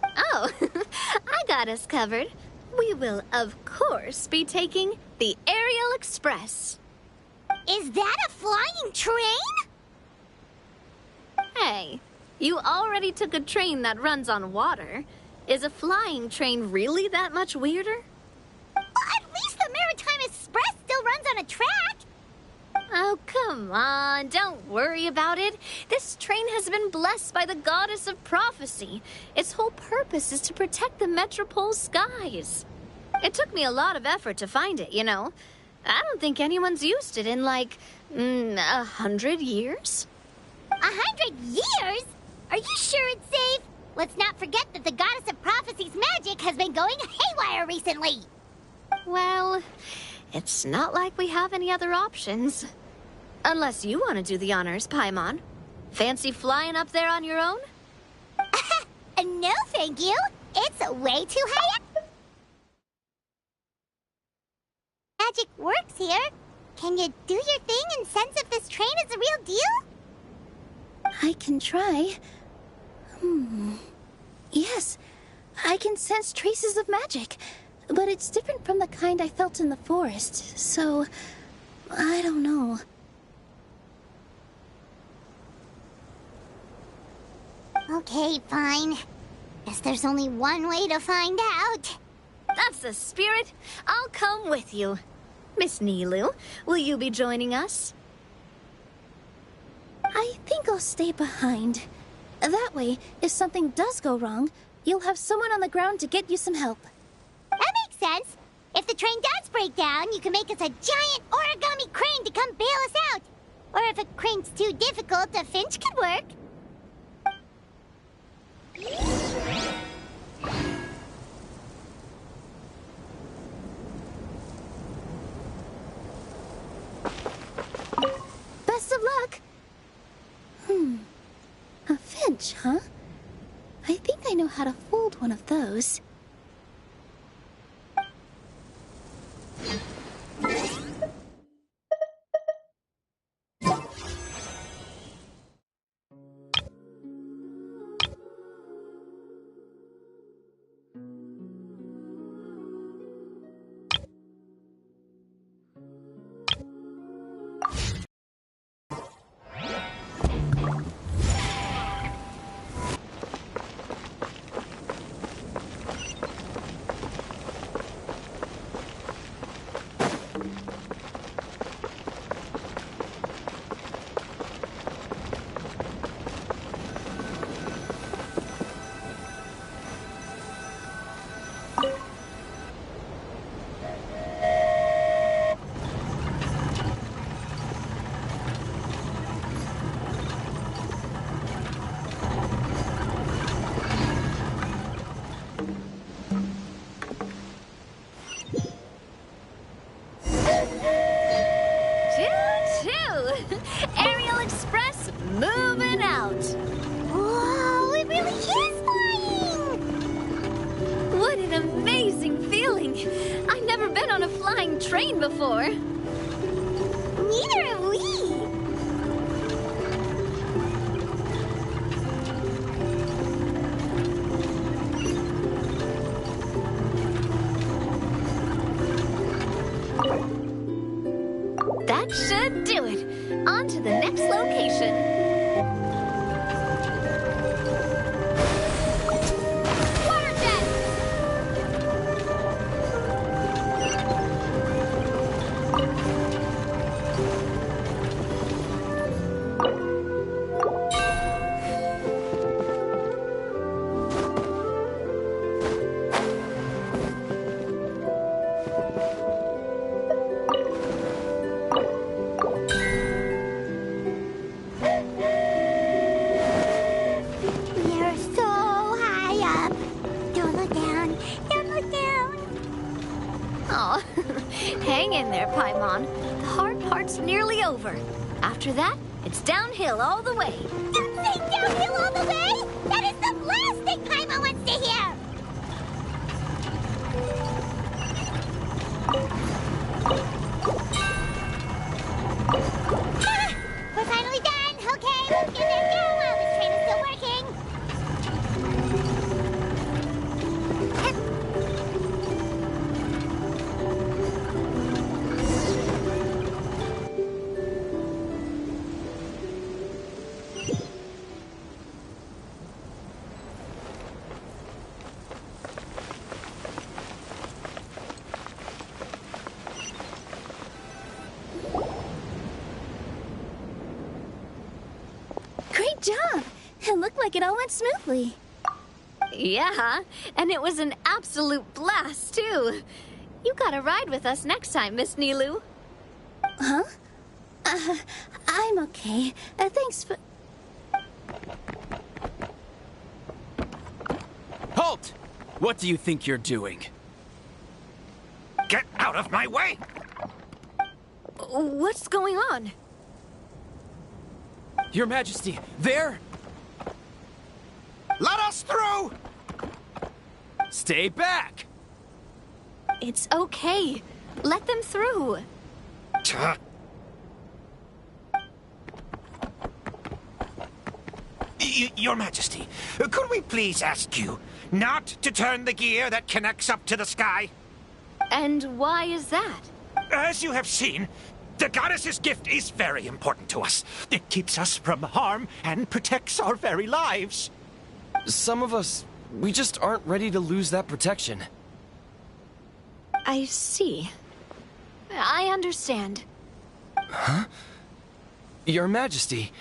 Oh, I got us covered. We will, of course, be taking the Aerial Express. Is that a flying train? Hey, you already took a train that runs on water. Is a flying train really that much weirder? Well, at least the Maritime Express still runs on a track. Oh, come on, don't worry about it. This train has been blessed by the goddess of prophecy. Its whole purpose is to protect the Metropole's skies. It took me a lot of effort to find it, you know. I don't think anyone's used it in, like, 100 years. 100 years? Are you sure it's safe? Let's not forget that the goddess of prophecy's magic has been going haywire recently. Well, it's not like we have any other options. Unless you want to do the honors, Paimon. Fancy flying up there on your own? No, thank you. It's way too high up. Magic works here. Can you do your thing and sense if this train is the real deal? I can try. Yes, I can sense traces of magic. But it's different from the kind I felt in the forest, so I don't know. Okay, fine. Guess there's only one way to find out. That's the spirit. I'll come with you. Miss Nilou, will you be joining us? I think I'll stay behind. That way, if something does go wrong, you'll have someone on the ground to get you some help. That makes sense. If the train does break down, you can make us a giant origami crane to come bail us out. Or if a crane's too difficult, a finch could work. Best of luck! A finch, huh? I think I know how to fold one of those. before. Neither have we. That should do it. On to the next location. Water jet! You're so high up. Don't look down. Don't look down. Oh, hang in there, Paimon. The hard part's nearly over. After that, it's downhill all the way. Don't say downhill all the way. That is the last thing Paimon wants to hear. Ah, we're finally done. Okay, let's get there now while this train is still working. Great job! It looked like it all went smoothly. Yeah, and it was an absolute blast, too. You gotta ride with us next time, Miss Nilou. Huh? I'm okay. Thanks for... Halt! What do you think you're doing? Get out of my way! What's going on? Your Majesty, there! Let us through! Stay back! It's okay. Let them through. Your Majesty, could we please ask you not to turn the gear that connects up to the sky? And why is that? As you have seen, the goddess's gift is very important to us. It keeps us from harm and protects our very lives. Some of us, we just aren't ready to lose that protection. I see. I understand. Huh? Your Majesty,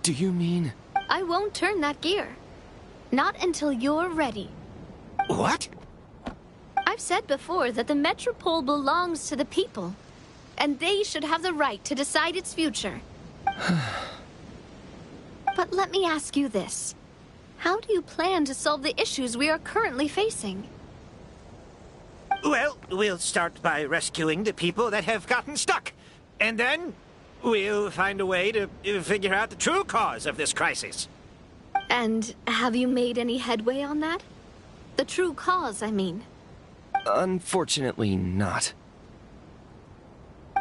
do you mean... I won't turn that gear. Not until you're ready. What? I've said before that the Metropole belongs to the people, and they should have the right to decide its future. But let me ask you this. How do you plan to solve the issues we are currently facing? Well, we'll start by rescuing the people that have gotten stuck. And then we'll find a way to figure out the true cause of this crisis. And have you made any headway on that? The true cause, I mean. Unfortunately not.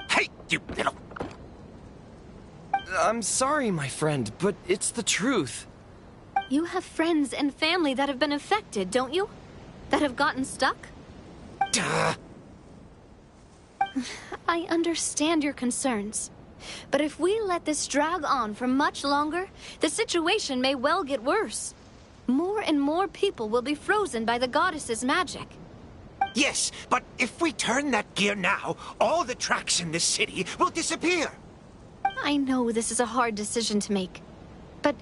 Hey, you little... I'm sorry, my friend, but it's the truth. You have friends and family that have been affected, don't you? That have gotten stuck? Duh. I understand your concerns. But if we let this drag on for much longer, the situation may well get worse. More and more people will be frozen by the goddess's magic. Yes, but if we turn that gear now, all the tracks in this city will disappear. I know this is a hard decision to make. But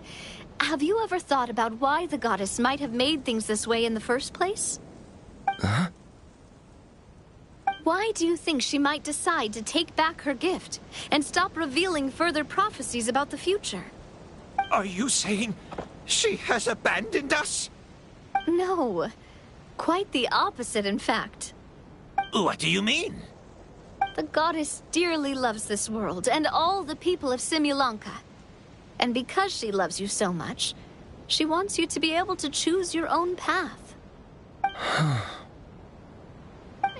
have you ever thought about why the goddess might have made things this way in the first place? Huh? Why do you think she might decide to take back her gift and stop revealing further prophecies about the future? Are you saying she has abandoned us? No. Quite the opposite, in fact. What do you mean? The goddess dearly loves this world and all the people of Simulanka. And because she loves you so much, she wants you to be able to choose your own path.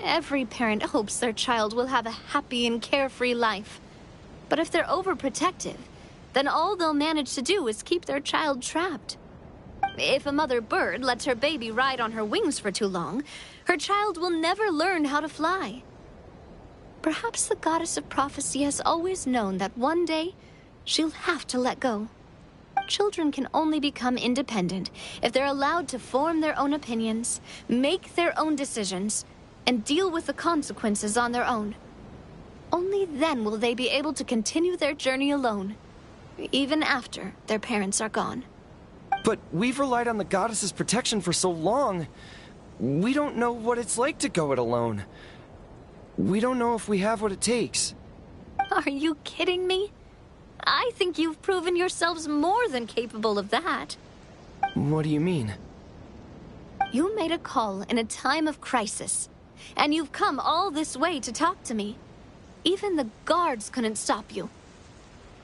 Every parent hopes their child will have a happy and carefree life. But if they're overprotective, then all they'll manage to do is keep their child trapped. If a mother bird lets her baby ride on her wings for too long, her child will never learn how to fly. Perhaps the goddess of prophecy has always known that one day she'll have to let go. Children can only become independent if they're allowed to form their own opinions, make their own decisions, and deal with the consequences on their own. Only then will they be able to continue their journey alone, even after their parents are gone. But we've relied on the goddess's protection for so long. We don't know what it's like to go it alone. We don't know if we have what it takes. Are you kidding me? I think you've proven yourselves more than capable of that. What do you mean? You made a call in a time of crisis, and you've come all this way to talk to me. Even the guards couldn't stop you.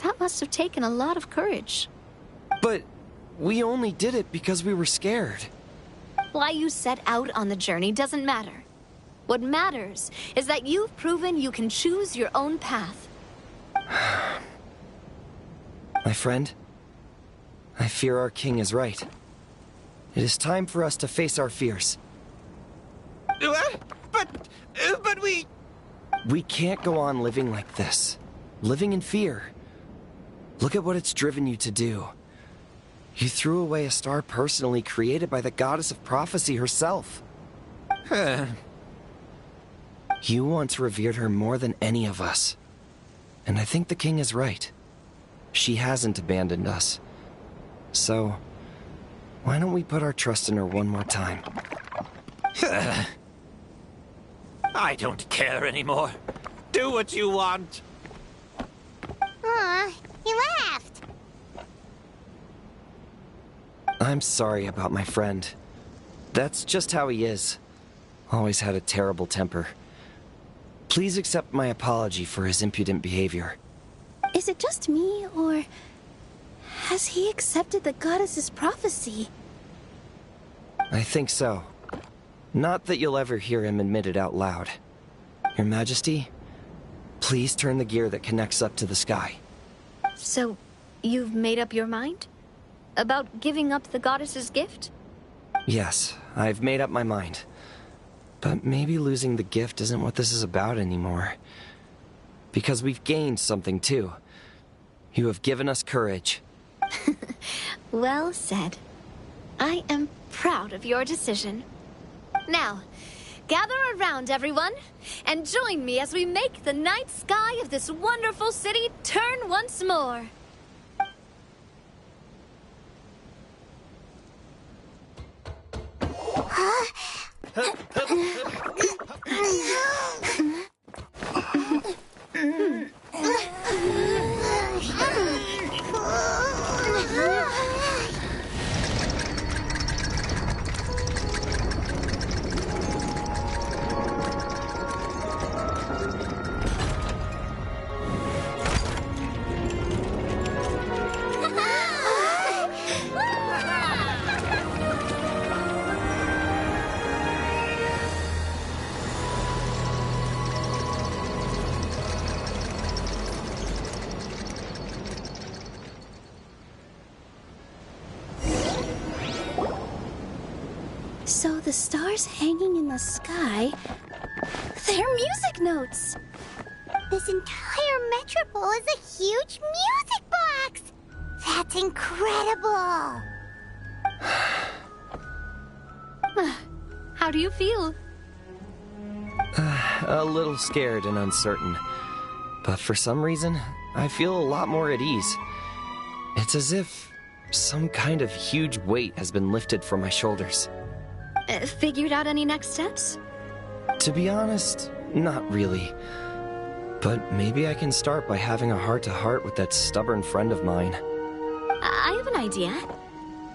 That must have taken a lot of courage. But we only did it because we were scared. Why you set out on the journey doesn't matter. What matters is that you've proven you can choose your own path. My friend, I fear our king is right. It is time for us to face our fears. But we... We can't go on living like this. Living in fear. Look at what it's driven you to do. You threw away a star personally created by the goddess of prophecy herself. You once revered her more than any of us. And I think the king is right. She hasn't abandoned us. So, why don't we put our trust in her one more time? I don't care anymore. Do what you want. Aw, he laughed. I'm sorry about my friend. That's just how he is. Always had a terrible temper. Please accept my apology for his impudent behavior. Is it just me, or has he accepted the goddess's prophecy? I think so. Not that you'll ever hear him admit it out loud. Your Majesty, please turn the gear that connects up to the sky. So, you've made up your mind? About giving up the goddess's gift? Yes, I've made up my mind. But maybe losing the gift isn't what this is about anymore. Because we've gained something too. You have given us courage. Well said. I am proud of your decision. Now, gather around, everyone, and join me as we make the night sky of this wonderful city turn once more. So the stars hanging in the sky, they're music notes. This entire metropole is a huge music box. That's incredible. How do you feel? A little scared and uncertain. But for some reason, I feel a lot more at ease. It's as if some kind of huge weight has been lifted from my shoulders. Figured out any next steps? To be honest, not really. But maybe I can start by having a heart-to-heart with that stubborn friend of mine. I have an idea.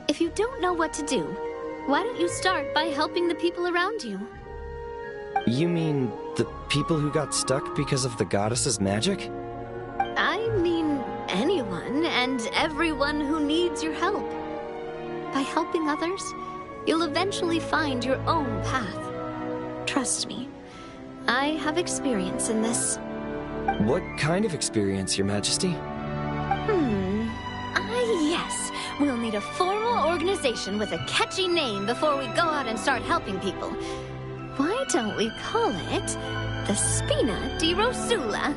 If you don't know what to do, why don't you start by helping the people around you? You mean the people who got stuck because of the goddess's magic? I mean anyone and everyone who needs your help. By helping others, you'll eventually find your own path. Trust me, I have experience in this. What kind of experience, Your Majesty? Yes. We'll need a formal organization with a catchy name before we go out and start helping people. Why don't we call it the Spina di Rosula?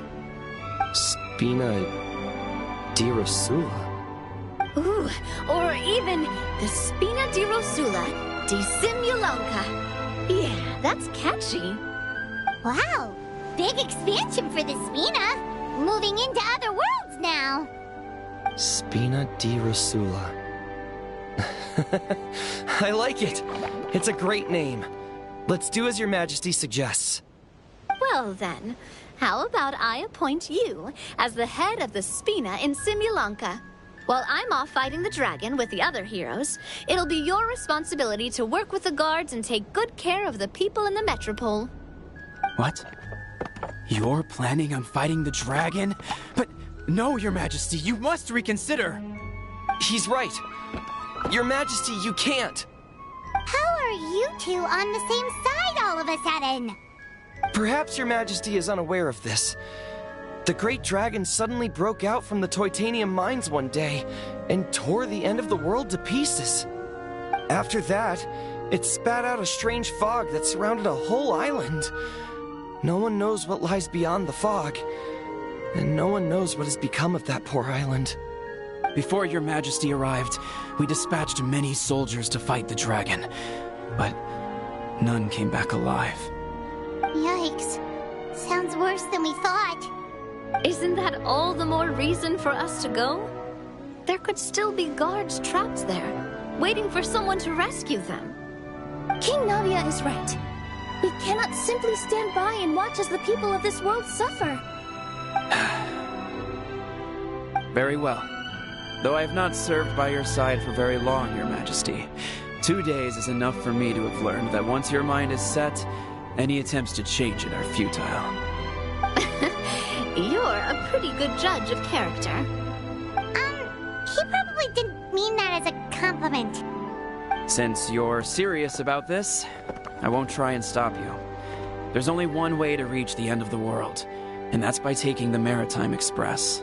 Spina di Rosula? Ooh, or even the Spina di Rosula di Simulonca. Yeah, that's catchy. Wow, big expansion for the Spina. Moving into other worlds now. Spina di Rosula. I like it. It's a great name. Let's do as Your Majesty suggests. Well then, how about I appoint you as the head of the Spina in Simulonca? While I'm off fighting the dragon with the other heroes, it'll be your responsibility to work with the guards and take good care of the people in the Metropole. What? You're planning on fighting the dragon? But no, Your Majesty, you must reconsider. He's right. Your Majesty, you can't. How are you two on the same side all of a sudden? Perhaps Your Majesty is unaware of this. The great dragon suddenly broke out from the Titanium mines one day and tore the end of the world to pieces. After that, it spat out a strange fog that surrounded a whole island. No one knows what lies beyond the fog, and no one knows what has become of that poor island. Before Your Majesty arrived, we dispatched many soldiers to fight the dragon, but none came back alive. Yikes. Sounds worse than we thought. Isn't that all the more reason for us to go? There could still be guards trapped there, waiting for someone to rescue them. King Navia is right. We cannot simply stand by and watch as the people of this world suffer. Very well. Though I have not served by your side for very long, Your Majesty. 2 days is enough for me to have learned that once your mind is set, any attempts to change it are futile. You're a pretty good judge of character. He probably didn't mean that as a compliment. Since you're serious about this, I won't try and stop you. There's only one way to reach the end of the world, and that's by taking the Maritime Express.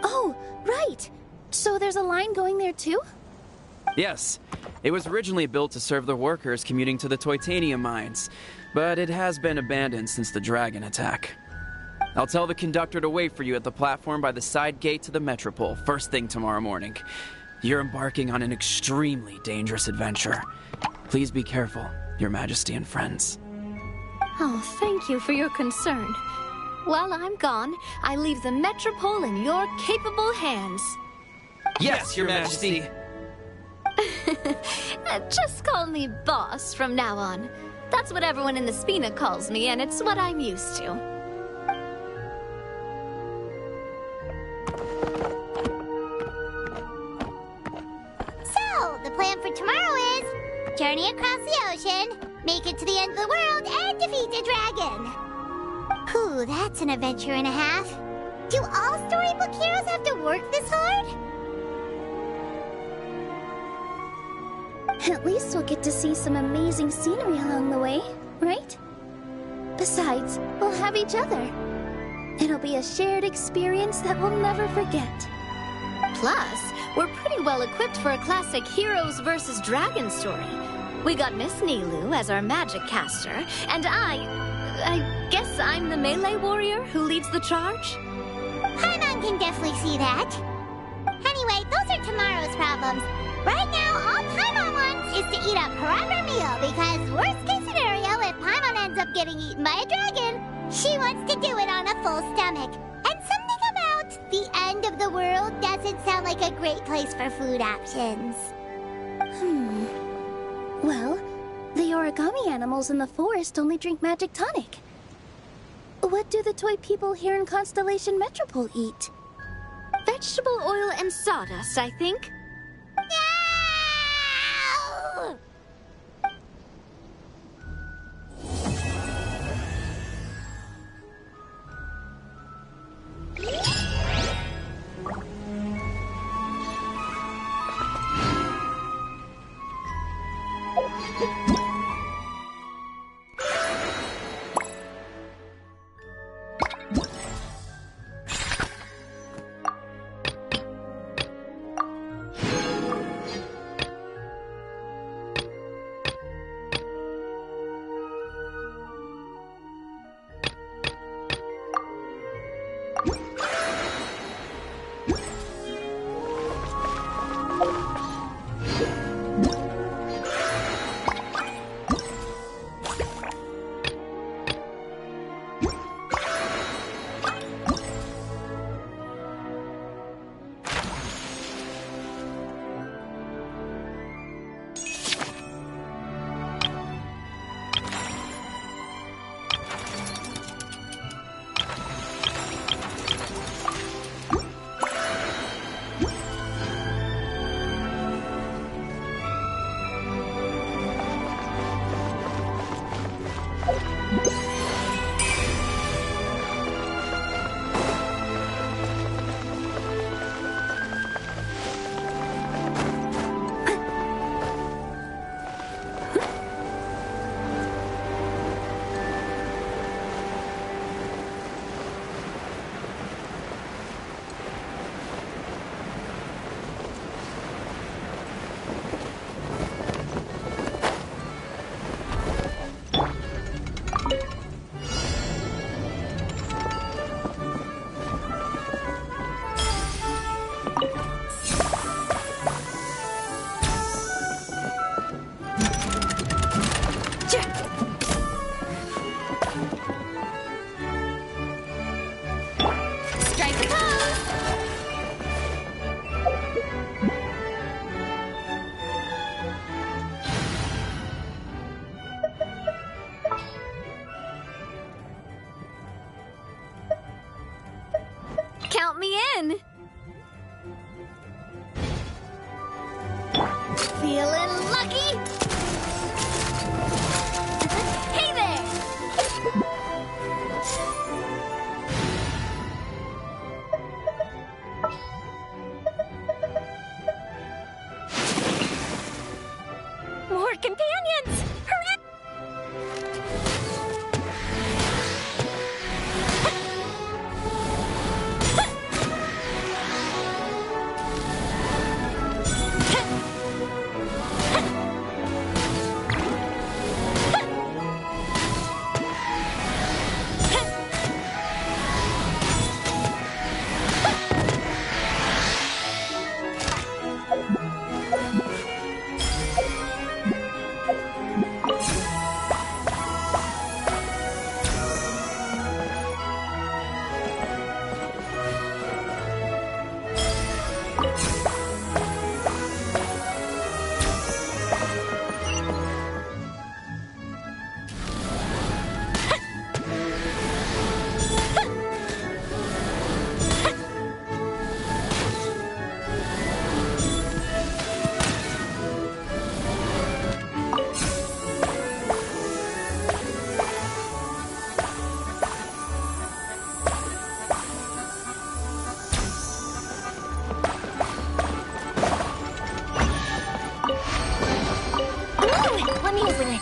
Oh, right! So there's a line going there too? Yes. It was originally built to serve the workers commuting to the Titanium mines, but it has been abandoned since the dragon attack. I'll tell the conductor to wait for you at the platform by the side gate to the Metropole first thing tomorrow morning. You're embarking on an extremely dangerous adventure. Please be careful, Your Majesty and friends. Oh, thank you for your concern. While I'm gone, I leave the Metropole in your capable hands. Yes, Your Majesty! Just call me boss from now on. That's what everyone in the Spina calls me, and it's what I'm used to. So, the plan for tomorrow is journey across the ocean, make it to the end of the world, and defeat the dragon. Whew, that's an adventure and a half. Do all storybook heroes have to work this hard? At least we'll get to see some amazing scenery along the way, right? Besides, we'll have each other. It'll be a shared experience that we'll never forget. Plus, we're pretty well equipped for a classic heroes versus dragon story. We got Miss Nilou as our magic caster, and I guess I'm the melee warrior who leads the charge? Paimon can definitely see that. Anyway, those are tomorrow's problems. Right now, all Paimon wants is to eat a proper meal, because worst case scenario, if Paimon ends up getting eaten by a dragon, she wants to do it on a full stomach. And something about the end of the world doesn't sound like a great place for food options. Well, the origami animals in the forest only drink magic tonic. What do the toy people here in Constellation Metropole eat? Vegetable oil and sawdust, I think. No! Count me in! Feeling lucky? Hey there! More companions! Hooray! Let me open it.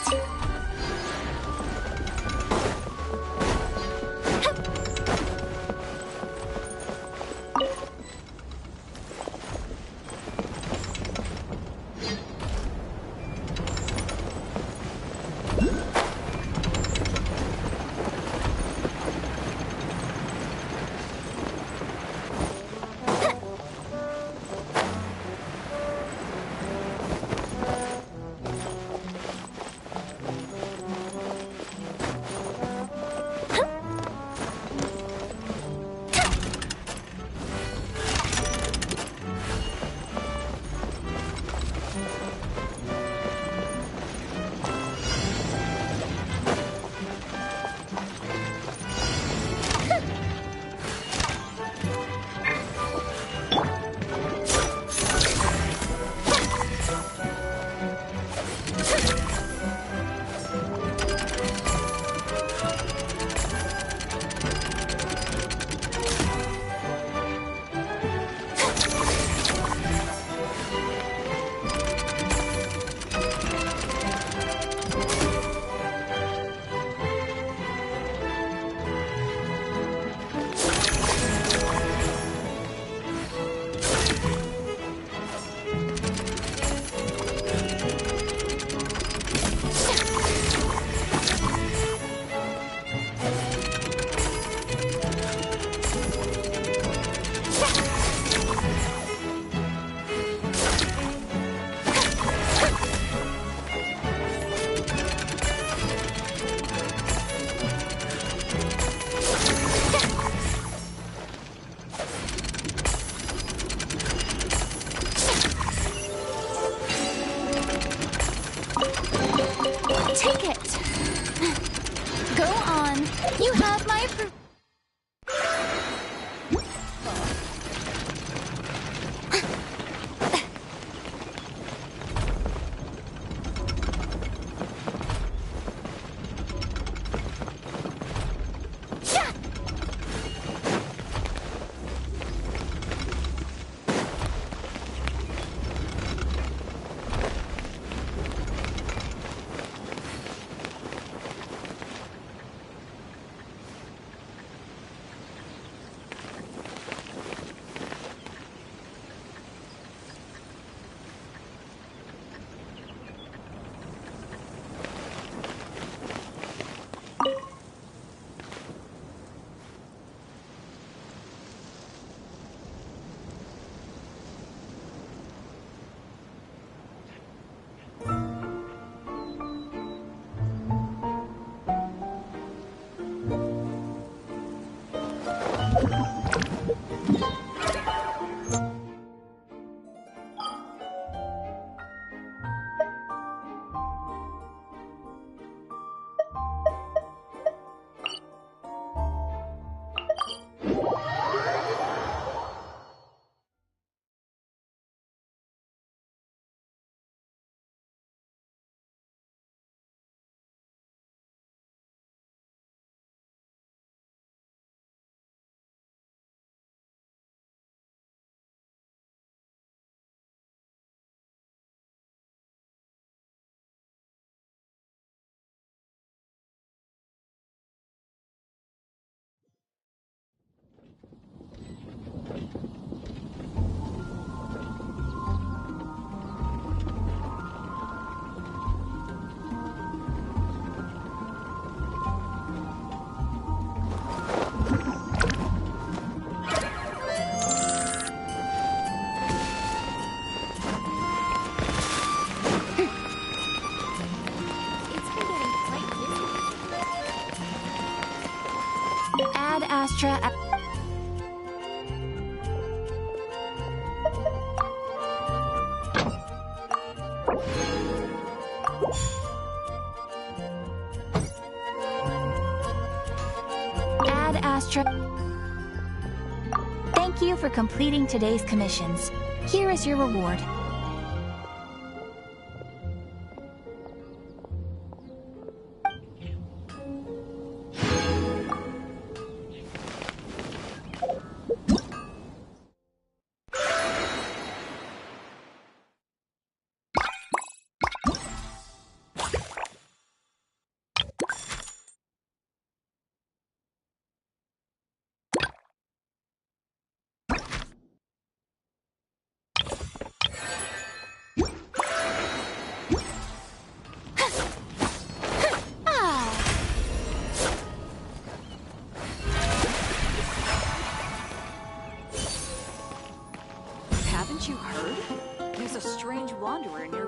Take it. Go on. You have my approval. Ad Astra. Ad Astra. Thank you for completing today's commissions. Here is your reward. Haven't you heard? There's a strange wanderer near